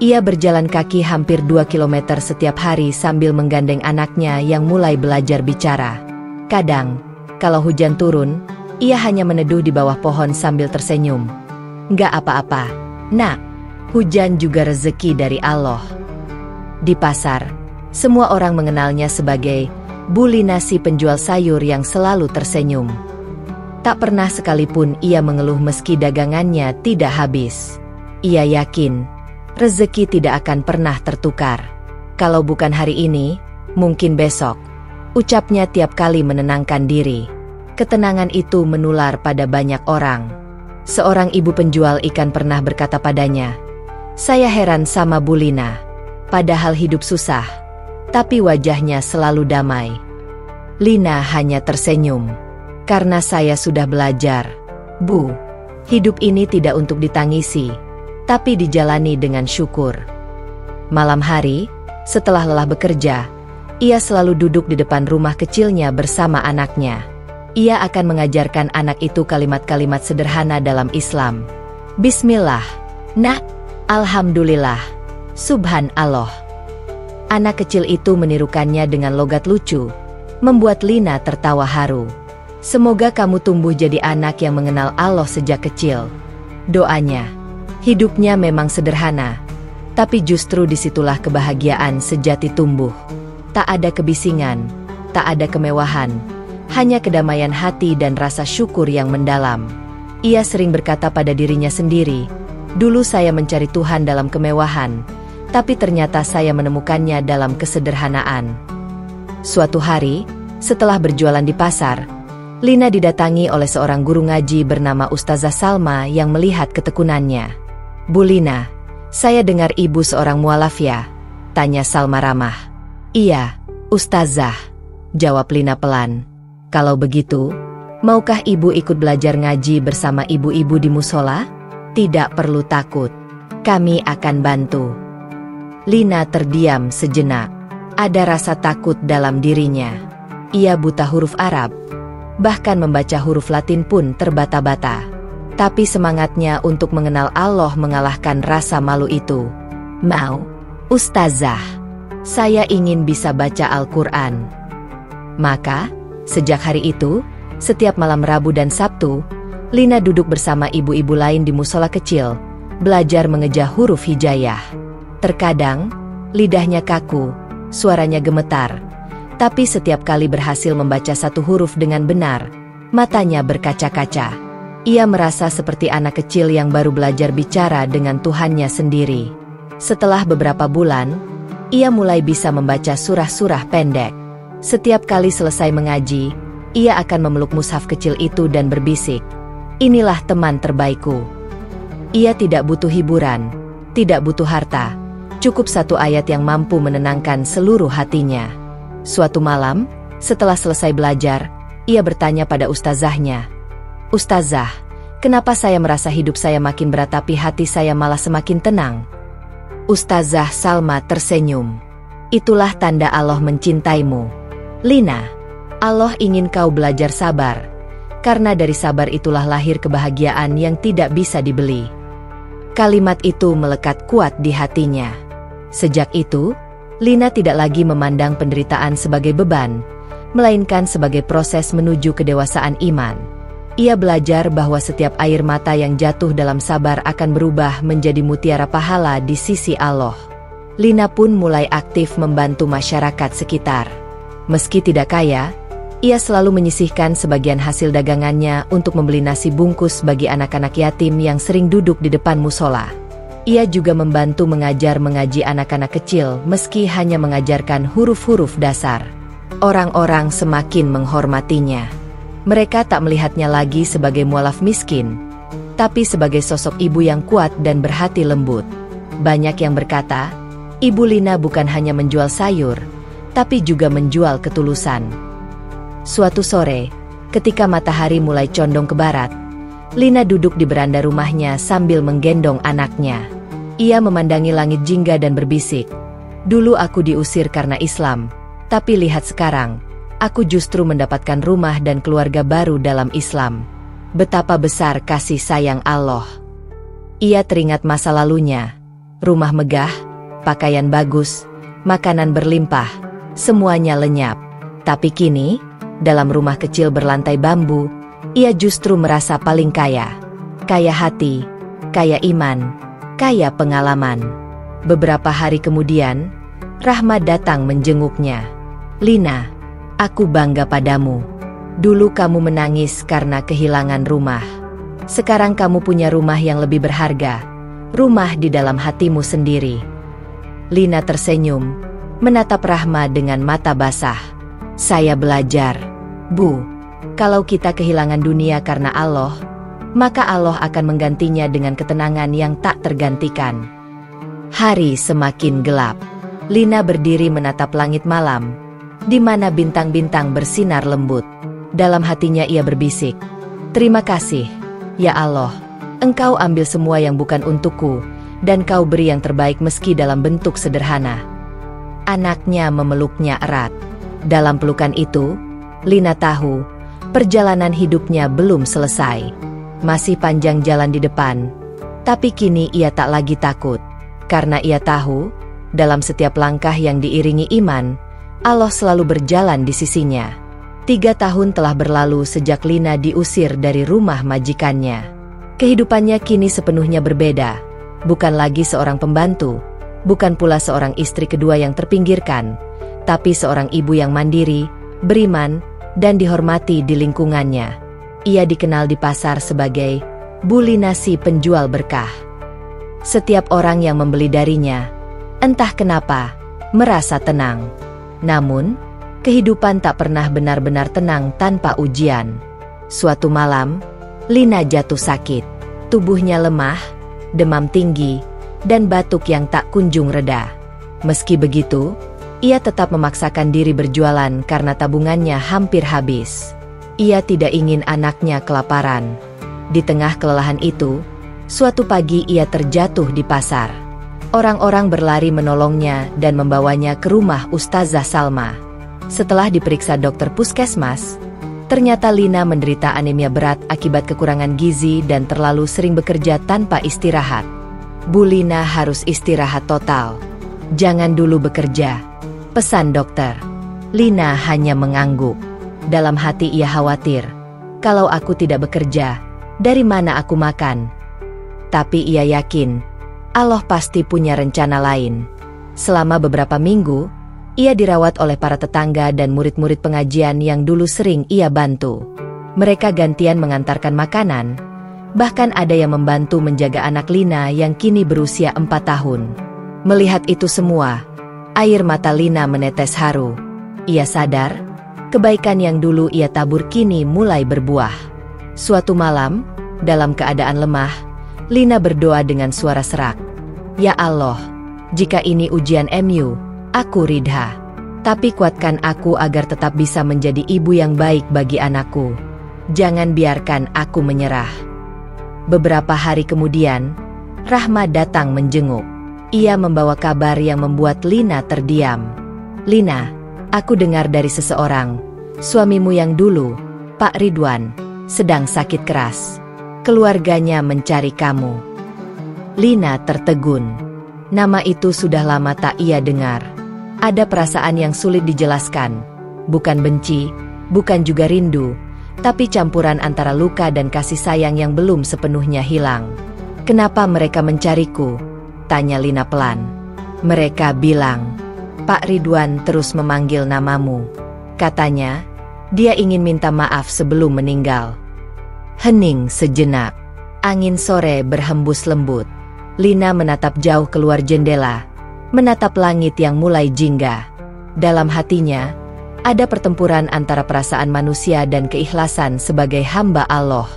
Ia berjalan kaki hampir 2 kilometer setiap hari sambil menggandeng anaknya yang mulai belajar bicara. Kadang, kalau hujan turun, ia hanya meneduh di bawah pohon sambil tersenyum. "Nggak apa-apa, nak. Hujan juga rezeki dari Allah." Di pasar, semua orang mengenalnya sebagai Bu Lina, si penjual sayur yang selalu tersenyum. Tak pernah sekalipun ia mengeluh meski dagangannya tidak habis. Ia yakin, rezeki tidak akan pernah tertukar. Kalau bukan hari ini, mungkin besok. Ucapnya tiap kali menenangkan diri. Ketenangan itu menular pada banyak orang. Seorang ibu penjual ikan pernah berkata padanya, "Saya heran sama Bu Lina. Padahal hidup susah, tapi wajahnya selalu damai." Lina hanya tersenyum. "Karena saya sudah belajar, Bu. Hidup ini tidak untuk ditangisi, tapi dijalani dengan syukur." Malam hari, setelah lelah bekerja, ia selalu duduk di depan rumah kecilnya bersama anaknya. Ia akan mengajarkan anak itu kalimat-kalimat sederhana dalam Islam. "Bismillah, nak. Alhamdulillah. Subhanallah." Anak kecil itu menirukannya dengan logat lucu, membuat Lina tertawa haru. "Semoga kamu tumbuh jadi anak yang mengenal Allah sejak kecil." Doanya. Hidupnya memang sederhana, tapi justru disitulah kebahagiaan sejati tumbuh. Tak ada kebisingan, tak ada kemewahan, hanya kedamaian hati dan rasa syukur yang mendalam. Ia sering berkata pada dirinya sendiri, "Dulu saya mencari Tuhan dalam kemewahan, tapi ternyata saya menemukannya dalam kesederhanaan." Suatu hari, setelah berjualan di pasar, Lina didatangi oleh seorang guru ngaji bernama Ustazah Salma yang melihat ketekunannya. "Bu Lina, saya dengar ibu seorang mualaf ya?" tanya Salma ramah. "Iya, Ustazah," jawab Lina pelan. "Kalau begitu, maukah ibu ikut belajar ngaji bersama ibu-ibu di musola? Tidak perlu takut, kami akan bantu." Lina terdiam sejenak. Ada rasa takut dalam dirinya. Ia buta huruf Arab, bahkan membaca huruf Latin pun terbata-bata. Tapi semangatnya untuk mengenal Allah mengalahkan rasa malu itu. "Mau, Ustazah, saya ingin bisa baca Al-Quran." Maka, sejak hari itu, setiap malam Rabu dan Sabtu, Lina duduk bersama ibu-ibu lain di musola kecil, belajar mengeja huruf hijayah. Terkadang, lidahnya kaku, suaranya gemetar, tapi setiap kali berhasil membaca satu huruf dengan benar, matanya berkaca-kaca. Ia merasa seperti anak kecil yang baru belajar bicara dengan Tuhannya sendiri. Setelah beberapa bulan, ia mulai bisa membaca surah-surah pendek. Setiap kali selesai mengaji, ia akan memeluk mushaf kecil itu dan berbisik, "Inilah teman terbaikku." Ia tidak butuh hiburan, tidak butuh harta, cukup satu ayat yang mampu menenangkan seluruh hatinya. Suatu malam, setelah selesai belajar, ia bertanya pada ustazahnya, "Ustazah, kenapa saya merasa hidup saya makin berat tapi hati saya malah semakin tenang?" Ustazah Salma tersenyum. "Itulah tanda Allah mencintaimu, Lina. Allah ingin kau belajar sabar, karena dari sabar itulah lahir kebahagiaan yang tidak bisa dibeli." Kalimat itu melekat kuat di hatinya. Sejak itu, Lina tidak lagi memandang penderitaan sebagai beban, melainkan sebagai proses menuju kedewasaan iman. Ia belajar bahwa setiap air mata yang jatuh dalam sabar akan berubah menjadi mutiara pahala di sisi Allah. Lina pun mulai aktif membantu masyarakat sekitar. Meski tidak kaya, ia selalu menyisihkan sebagian hasil dagangannya untuk membeli nasi bungkus bagi anak-anak yatim yang sering duduk di depan musola. Ia juga membantu mengaji anak-anak kecil meski hanya mengajarkan huruf-huruf dasar. Orang-orang semakin menghormatinya. Mereka tak melihatnya lagi sebagai mualaf miskin, tapi sebagai sosok ibu yang kuat dan berhati lembut. Banyak yang berkata, Ibu Lina bukan hanya menjual sayur, tapi juga menjual ketulusan. Suatu sore, ketika matahari mulai condong ke barat, Lina duduk di beranda rumahnya sambil menggendong anaknya. Ia memandangi langit jingga dan berbisik, "Dulu aku diusir karena Islam, tapi lihat sekarang, aku justru mendapatkan rumah dan keluarga baru dalam Islam. Betapa besar kasih sayang Allah." Ia teringat masa lalunya, rumah megah, pakaian bagus, makanan berlimpah, semuanya lenyap. Tapi kini, dalam rumah kecil berlantai bambu, ia justru merasa paling kaya. Kaya hati, kaya iman, kaya pengalaman. Beberapa hari kemudian, Rahma datang menjenguknya. "Lina, aku bangga padamu. Dulu kamu menangis karena kehilangan rumah. Sekarang kamu punya rumah yang lebih berharga, rumah di dalam hatimu sendiri." Lina tersenyum, menatap Rahma dengan mata basah. "Saya belajar, Bu. Kalau kita kehilangan dunia karena Allah, maka Allah akan menggantinya dengan ketenangan yang tak tergantikan." Hari semakin gelap. Lina berdiri menatap langit malam, di mana bintang-bintang bersinar lembut. Dalam hatinya ia berbisik, "Terima kasih, ya Allah. Engkau ambil semua yang bukan untukku, dan kau beri yang terbaik meski dalam bentuk sederhana." Anaknya memeluknya erat. Dalam pelukan itu, Lina tahu, perjalanan hidupnya belum selesai. Masih panjang jalan di depan. Tapi kini ia tak lagi takut. Karena ia tahu, dalam setiap langkah yang diiringi iman, Allah selalu berjalan di sisinya. 3 tahun telah berlalu sejak Lina diusir dari rumah majikannya. Kehidupannya kini sepenuhnya berbeda. Bukan lagi seorang pembantu, bukan pula seorang istri kedua yang terpinggirkan, tapi seorang ibu yang mandiri, beriman, dan dihormati di lingkungannya. Ia dikenal di pasar sebagai Bu Lina si penjual berkah. Setiap orang yang membeli darinya, entah kenapa, merasa tenang. Namun, kehidupan tak pernah benar-benar tenang tanpa ujian. Suatu malam, Lina jatuh sakit. Tubuhnya lemah, demam tinggi, dan batuk yang tak kunjung reda. Meski begitu, ia tetap memaksakan diri berjualan karena tabungannya hampir habis. Ia tidak ingin anaknya kelaparan. Di tengah kelelahan itu, suatu pagi ia terjatuh di pasar. Orang-orang berlari menolongnya dan membawanya ke rumah Ustazah Salma. Setelah diperiksa dokter puskesmas, ternyata Lina menderita anemia berat akibat kekurangan gizi dan terlalu sering bekerja tanpa istirahat. Bu Lina harus istirahat total. Jangan dulu bekerja, pesan dokter. Lina hanya mengangguk. Dalam hati ia khawatir, kalau aku tidak bekerja, dari mana aku makan? Tapi ia yakin, Allah pasti punya rencana lain. Selama beberapa minggu, ia dirawat oleh para tetangga dan murid-murid pengajian yang dulu sering ia bantu. Mereka gantian mengantarkan makanan, bahkan ada yang membantu menjaga anak Lina yang kini berusia 4 tahun. Melihat itu semua, air mata Lina menetes haru. Ia sadar, kebaikan yang dulu ia tabur kini mulai berbuah. Suatu malam, dalam keadaan lemah, Lina berdoa dengan suara serak. Ya Allah, jika ini ujian MU, aku ridha. Tapi kuatkan aku agar tetap bisa menjadi ibu yang baik bagi anakku. Jangan biarkan aku menyerah. Beberapa hari kemudian, Rahma datang menjenguk. Ia membawa kabar yang membuat Lina terdiam. Lina, aku dengar dari seseorang, suamimu yang dulu, Pak Ridwan, sedang sakit keras. Keluarganya mencari kamu. Lina tertegun. Nama itu sudah lama tak ia dengar. Ada perasaan yang sulit dijelaskan. Bukan benci, bukan juga rindu, tapi campuran antara luka dan kasih sayang yang belum sepenuhnya hilang. Kenapa mereka mencariku? Tanya Lina pelan. Mereka bilang, Pak Ridwan terus memanggil namamu. Katanya, dia ingin minta maaf sebelum meninggal. Hening sejenak. Angin sore berhembus lembut. Lina menatap jauh keluar jendela, menatap langit yang mulai jingga. Dalam hatinya, ada pertempuran antara perasaan manusia dan keikhlasan sebagai hamba Allah.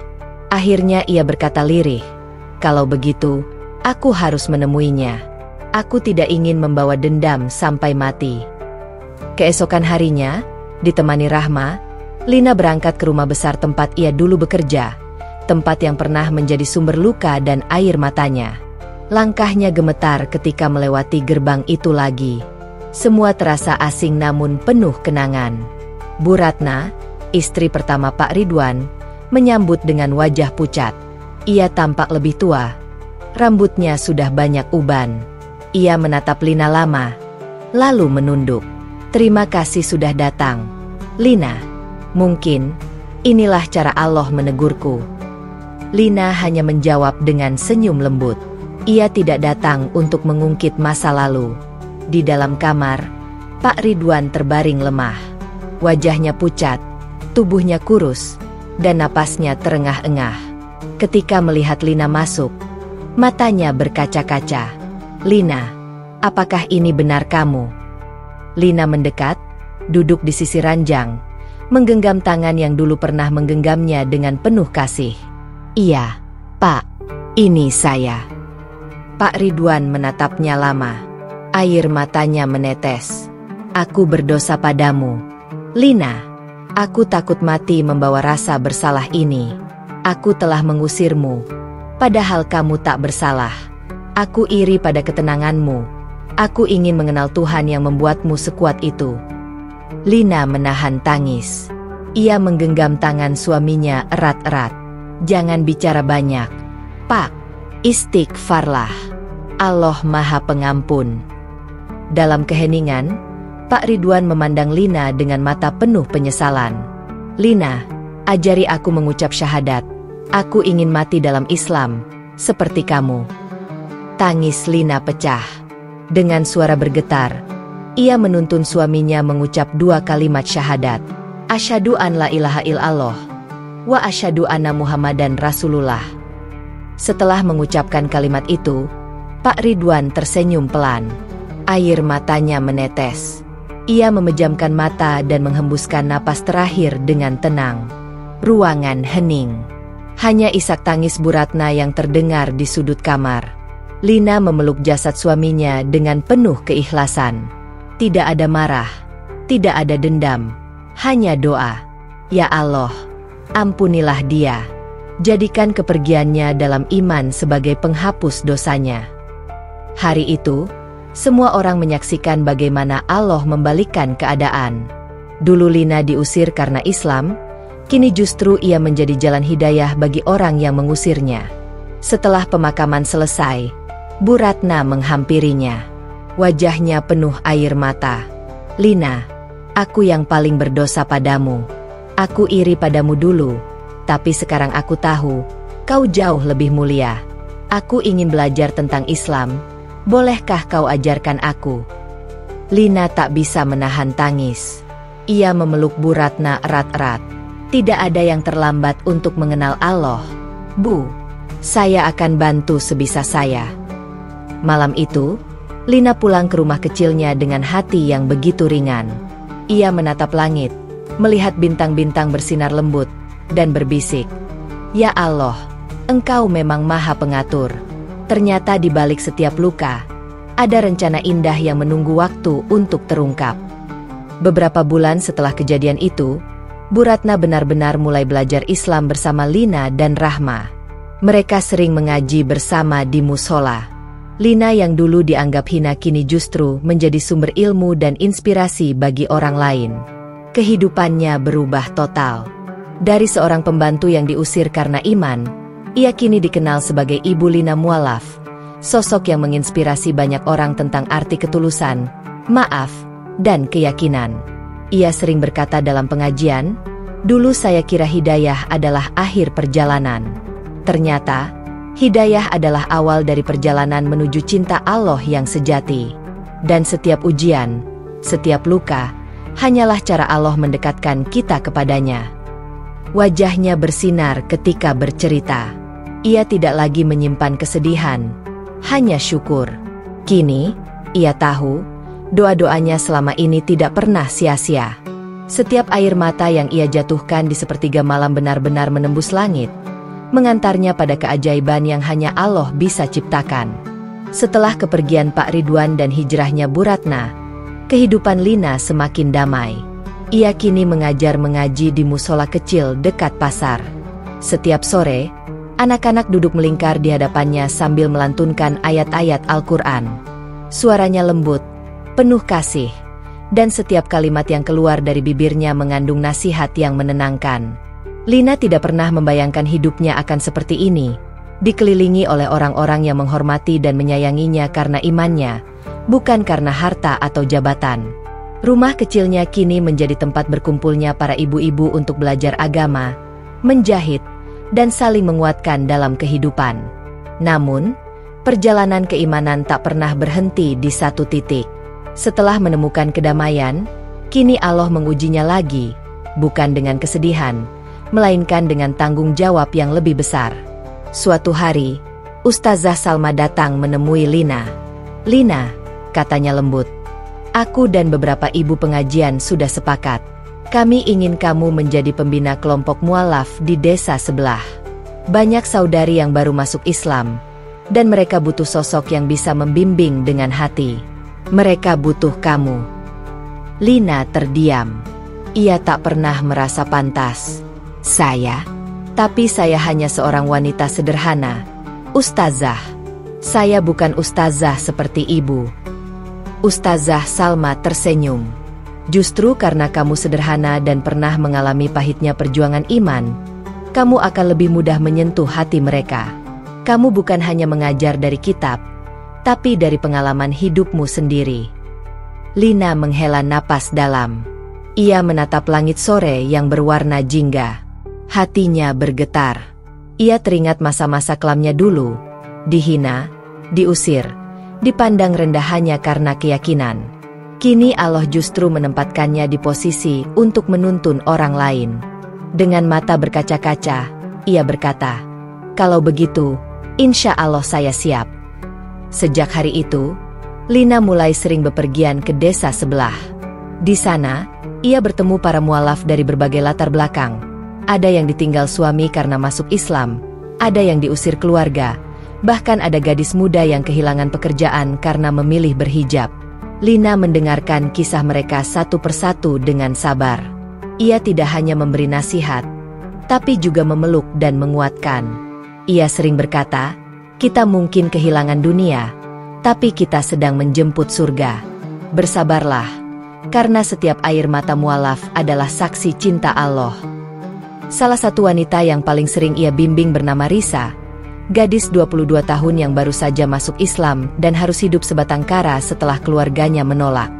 Akhirnya ia berkata lirih, kalau begitu, aku harus menemuinya. Aku tidak ingin membawa dendam sampai mati. Keesokan harinya, ditemani Rahma, Lina berangkat ke rumah besar tempat ia dulu bekerja, tempat yang pernah menjadi sumber luka dan air matanya. Langkahnya gemetar ketika melewati gerbang itu lagi. Semua terasa asing namun penuh kenangan. Bu Ratna, istri pertama Pak Ridwan, menyambut dengan wajah pucat. Ia tampak lebih tua. Rambutnya sudah banyak uban. Ia menatap Lina lama, lalu menunduk. Terima kasih sudah datang, Lina. Mungkin, inilah cara Allah menegurku. Lina hanya menjawab dengan senyum lembut. Ia tidak datang untuk mengungkit masa lalu. Di dalam kamar, Pak Ridwan terbaring lemah. Wajahnya pucat, tubuhnya kurus, dan napasnya terengah-engah. Ketika melihat Lina masuk, matanya berkaca-kaca. Lina, apakah ini benar kamu? Lina mendekat, duduk di sisi ranjang, menggenggam tangan yang dulu pernah menggenggamnya dengan penuh kasih. Iya, Pak, ini saya. Pak Ridwan menatapnya lama. Air matanya menetes. Aku berdosa padamu, Lina. Aku takut mati membawa rasa bersalah ini. Aku telah mengusirmu, padahal kamu tak bersalah. Aku iri pada ketenanganmu. Aku ingin mengenal Tuhan yang membuatmu sekuat itu. Lina menahan tangis. Ia menggenggam tangan suaminya erat-erat. Jangan bicara banyak, Pak. Istighfarlah. Allah Maha Pengampun. Dalam keheningan, Pak Ridwan memandang Lina dengan mata penuh penyesalan. Lina, ajari aku mengucap syahadat. Aku ingin mati dalam Islam, seperti kamu. Tangis Lina pecah. Dengan suara bergetar, ia menuntun suaminya mengucap 2 kalimat syahadat. Asyhadu an la ilaha illallah wa asyhadu anna Muhammadan Rasulullah. Setelah mengucapkan kalimat itu, Pak Ridwan tersenyum pelan. Air matanya menetes. Ia memejamkan mata dan menghembuskan napas terakhir dengan tenang. Ruangan hening. Hanya isak tangis Bu Ratna yang terdengar di sudut kamar. Lina memeluk jasad suaminya dengan penuh keikhlasan. Tidak ada marah, tidak ada dendam, hanya doa. Ya Allah, ampunilah dia. Jadikan kepergiannya dalam iman sebagai penghapus dosanya. Hari itu, semua orang menyaksikan bagaimana Allah membalikkan keadaan. Dulu Lina diusir karena Islam, kini justru ia menjadi jalan hidayah bagi orang yang mengusirnya. Setelah pemakaman selesai, Bu Ratna menghampirinya. Wajahnya penuh air mata. Lina, aku yang paling berdosa padamu. Aku iri padamu dulu, tapi sekarang aku tahu, kau jauh lebih mulia. Aku ingin belajar tentang Islam. Bolehkah kau ajarkan aku? Lina tak bisa menahan tangis. Ia memeluk Bu Ratna erat-erat. Tidak ada yang terlambat untuk mengenal Allah. Bu, saya akan bantu sebisa saya. Malam itu, Lina pulang ke rumah kecilnya dengan hati yang begitu ringan. Ia menatap langit, melihat bintang-bintang bersinar lembut, dan berbisik, "Ya Allah, Engkau memang Maha Pengatur." Ternyata di balik setiap luka, ada rencana indah yang menunggu waktu untuk terungkap. Beberapa bulan setelah kejadian itu, Bu Ratna benar-benar mulai belajar Islam bersama Lina dan Rahma. Mereka sering mengaji bersama di musola. Lina yang dulu dianggap hina kini justru menjadi sumber ilmu dan inspirasi bagi orang lain. Kehidupannya berubah total. Dari seorang pembantu yang diusir karena iman, ia kini dikenal sebagai Ibu Lina Mualaf, sosok yang menginspirasi banyak orang tentang arti ketulusan, maaf, dan keyakinan. Ia sering berkata dalam pengajian, "Dulu saya kira hidayah adalah akhir perjalanan. Ternyata, hidayah adalah awal dari perjalanan menuju cinta Allah yang sejati. Dan setiap ujian, setiap luka, hanyalah cara Allah mendekatkan kita kepadanya." Wajahnya bersinar ketika bercerita. Ia tidak lagi menyimpan kesedihan, hanya syukur. Kini, ia tahu, doa-doanya selama ini tidak pernah sia-sia. Setiap air mata yang ia jatuhkan di sepertiga malam benar-benar menembus langit, mengantarnya pada keajaiban yang hanya Allah bisa ciptakan. Setelah kepergian Pak Ridwan dan hijrahnya Bu Ratna, kehidupan Lina semakin damai. Ia kini mengajar mengaji di musola kecil dekat pasar. Setiap sore, anak-anak duduk melingkar di hadapannya sambil melantunkan ayat-ayat Al-Quran. Suaranya lembut, penuh kasih, dan setiap kalimat yang keluar dari bibirnya mengandung nasihat yang menenangkan. Lina tidak pernah membayangkan hidupnya akan seperti ini, dikelilingi oleh orang-orang yang menghormati dan menyayanginya karena imannya, bukan karena harta atau jabatan. Rumah kecilnya kini menjadi tempat berkumpulnya para ibu-ibu untuk belajar agama, menjahit, dan saling menguatkan dalam kehidupan. Namun, perjalanan keimanan tak pernah berhenti di satu titik. Setelah menemukan kedamaian, kini Allah mengujinya lagi, bukan dengan kesedihan, melainkan dengan tanggung jawab yang lebih besar. Suatu hari, Ustazah Salma datang menemui Lina. "Lina," katanya lembut, "aku dan beberapa ibu pengajian sudah sepakat. Kami ingin kamu menjadi pembina kelompok mualaf di desa sebelah. Banyak saudari yang baru masuk Islam, dan mereka butuh sosok yang bisa membimbing dengan hati. Mereka butuh kamu." Lina terdiam. Ia tak pernah merasa pantas. "Saya? Tapi saya hanya seorang wanita sederhana. Ustazah. Saya bukan ustazah seperti ibu." Ustazah Salma tersenyum. "Justru karena kamu sederhana dan pernah mengalami pahitnya perjuangan iman, kamu akan lebih mudah menyentuh hati mereka. Kamu bukan hanya mengajar dari kitab, tapi dari pengalaman hidupmu sendiri." Lina menghela napas dalam. Ia menatap langit sore yang berwarna jingga. Hatinya bergetar. Ia teringat masa-masa kelamnya dulu, dihina, diusir, dipandang rendah hanya karena keyakinan. Kini Allah justru menempatkannya di posisi untuk menuntun orang lain. Dengan mata berkaca-kaca, ia berkata, "Kalau begitu, insya Allah saya siap." Sejak hari itu, Lina mulai sering bepergian ke desa sebelah. Di sana, ia bertemu para mualaf dari berbagai latar belakang. Ada yang ditinggal suami karena masuk Islam, ada yang diusir keluarga, bahkan ada gadis muda yang kehilangan pekerjaan karena memilih berhijab. Lina mendengarkan kisah mereka satu persatu dengan sabar. Ia tidak hanya memberi nasihat, tapi juga memeluk dan menguatkan. Ia sering berkata, "Kita mungkin kehilangan dunia, tapi kita sedang menjemput surga. Bersabarlah, karena setiap air mata mualaf adalah saksi cinta Allah." Salah satu wanita yang paling sering ia bimbing bernama Risa, gadis 22 tahun yang baru saja masuk Islam dan harus hidup sebatang kara setelah keluarganya menolak.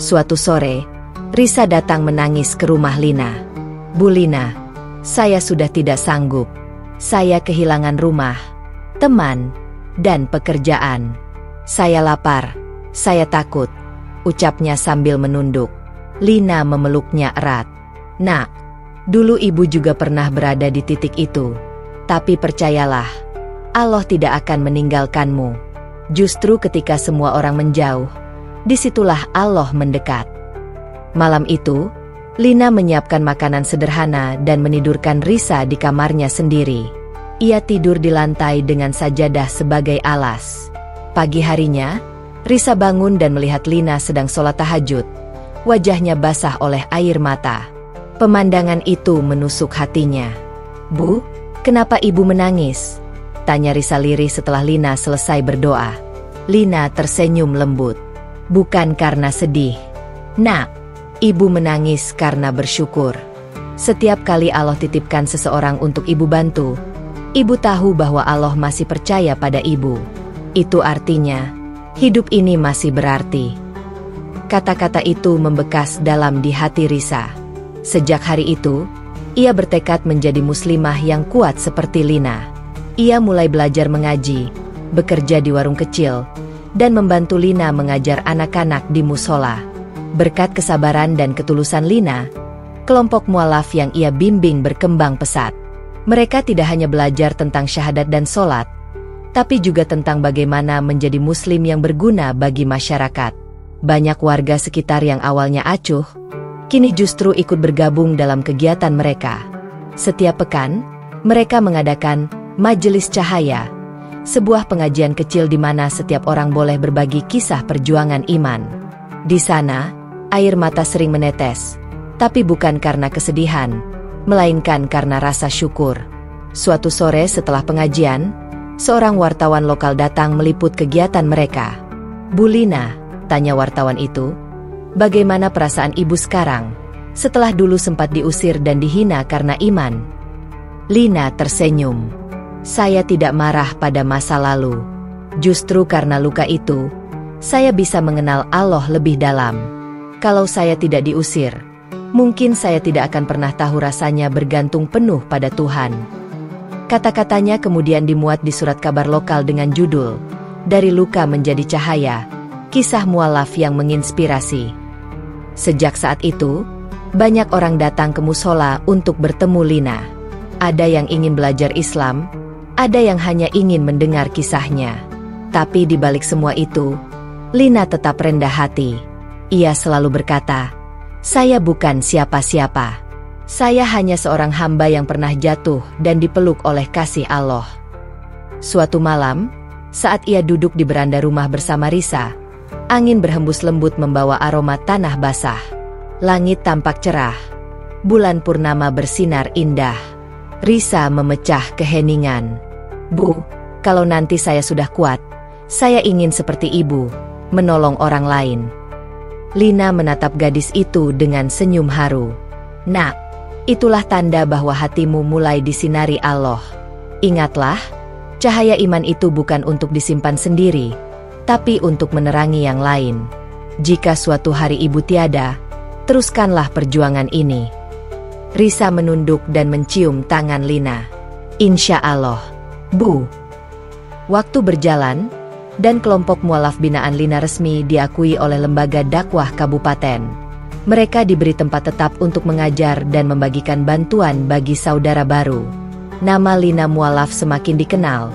Suatu sore, Risa datang menangis ke rumah Lina. "Bu Lina, saya sudah tidak sanggup. Saya kehilangan rumah, teman, dan pekerjaan. Saya lapar, saya takut," ucapnya sambil menunduk. Lina memeluknya erat. "Nak, dulu ibu juga pernah berada di titik itu. Tapi percayalah, Allah tidak akan meninggalkanmu. Justru ketika semua orang menjauh, disitulah Allah mendekat." Malam itu, Lina menyiapkan makanan sederhana dan menidurkan Risa di kamarnya sendiri. Ia tidur di lantai dengan sajadah sebagai alas. Pagi harinya, Risa bangun dan melihat Lina sedang sholat tahajud. Wajahnya basah oleh air mata. Pemandangan itu menusuk hatinya. "Bu, kenapa ibu menangis?" tanya Risa lirih setelah Lina selesai berdoa. Lina tersenyum lembut. "Bukan karena sedih, Nak. Ibu menangis karena bersyukur. Setiap kali Allah titipkan seseorang untuk ibu bantu, ibu tahu bahwa Allah masih percaya pada ibu. Itu artinya, hidup ini masih berarti." Kata-kata itu membekas dalam di hati Risa. Sejak hari itu, ia bertekad menjadi muslimah yang kuat seperti Lina. Ia mulai belajar mengaji, bekerja di warung kecil, dan membantu Lina mengajar anak-anak di musola. Berkat kesabaran dan ketulusan Lina, kelompok mualaf yang ia bimbing berkembang pesat. Mereka tidak hanya belajar tentang syahadat dan sholat, tapi juga tentang bagaimana menjadi muslim yang berguna bagi masyarakat. Banyak warga sekitar yang awalnya acuh, kini justru ikut bergabung dalam kegiatan mereka. Setiap pekan, mereka mengadakan Majelis Cahaya, sebuah pengajian kecil di mana setiap orang boleh berbagi kisah perjuangan iman. Di sana, air mata sering menetes, tapi bukan karena kesedihan, melainkan karena rasa syukur. Suatu sore setelah pengajian, seorang wartawan lokal datang meliput kegiatan mereka. "Bu Lina," tanya wartawan itu, "bagaimana perasaan ibu sekarang, setelah dulu sempat diusir dan dihina karena iman?" Lina tersenyum. "Saya tidak marah pada masa lalu. Justru karena luka itu, saya bisa mengenal Allah lebih dalam. Kalau saya tidak diusir, mungkin saya tidak akan pernah tahu rasanya bergantung penuh pada Tuhan." Kata-katanya kemudian dimuat di surat kabar lokal dengan judul, "Dari Luka Menjadi Cahaya, Kisah Mualaf yang Menginspirasi." Sejak saat itu, banyak orang datang ke musola untuk bertemu Lina. Ada yang ingin belajar Islam, ada yang hanya ingin mendengar kisahnya. Tapi di balik semua itu, Lina tetap rendah hati. Ia selalu berkata, "Saya bukan siapa-siapa. Saya hanya seorang hamba yang pernah jatuh dan dipeluk oleh kasih Allah." Suatu malam, saat ia duduk di beranda rumah bersama Risa, angin berhembus lembut membawa aroma tanah basah. Langit tampak cerah. Bulan purnama bersinar indah. Risa memecah keheningan. "Bu, kalau nanti saya sudah kuat, saya ingin seperti ibu, menolong orang lain." Lina menatap gadis itu dengan senyum haru. "Nak, itulah tanda bahwa hatimu mulai disinari Allah. Ingatlah, cahaya iman itu bukan untuk disimpan sendiri, tapi untuk menerangi yang lain. Jika suatu hari ibu tiada, teruskanlah perjuangan ini." Risa menunduk dan mencium tangan Lina. "Insya Allah, Bu." Waktu berjalan, dan kelompok mualaf binaan Lina resmi diakui oleh lembaga dakwah kabupaten. Mereka diberi tempat tetap untuk mengajar dan membagikan bantuan bagi saudara baru. Nama Lina Mualaf semakin dikenal,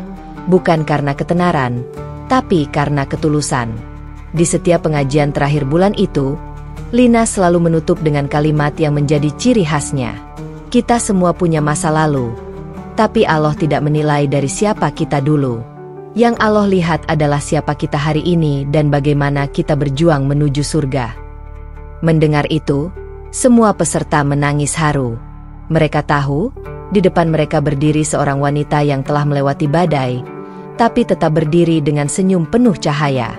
bukan karena ketenaran, tapi karena ketulusan. Di setiap pengajian terakhir bulan itu, Lina selalu menutup dengan kalimat yang menjadi ciri khasnya. Kita semua punya masa lalu, tapi Allah tidak menilai dari siapa kita dulu. Yang Allah lihat adalah siapa kita hari ini dan bagaimana kita berjuang menuju surga. Mendengar itu, semua peserta menangis haru. Mereka tahu, di depan mereka berdiri seorang wanita yang telah melewati badai, tapi tetap berdiri dengan senyum penuh cahaya.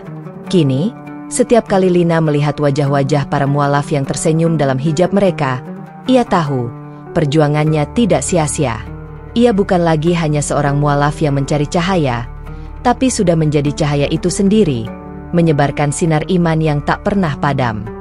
Kini, setiap kali Lina melihat wajah-wajah para mualaf yang tersenyum dalam hijab mereka, ia tahu, perjuangannya tidak sia-sia. Ia bukan lagi hanya seorang mualaf yang mencari cahaya, tapi sudah menjadi cahaya itu sendiri, menyebarkan sinar iman yang tak pernah padam.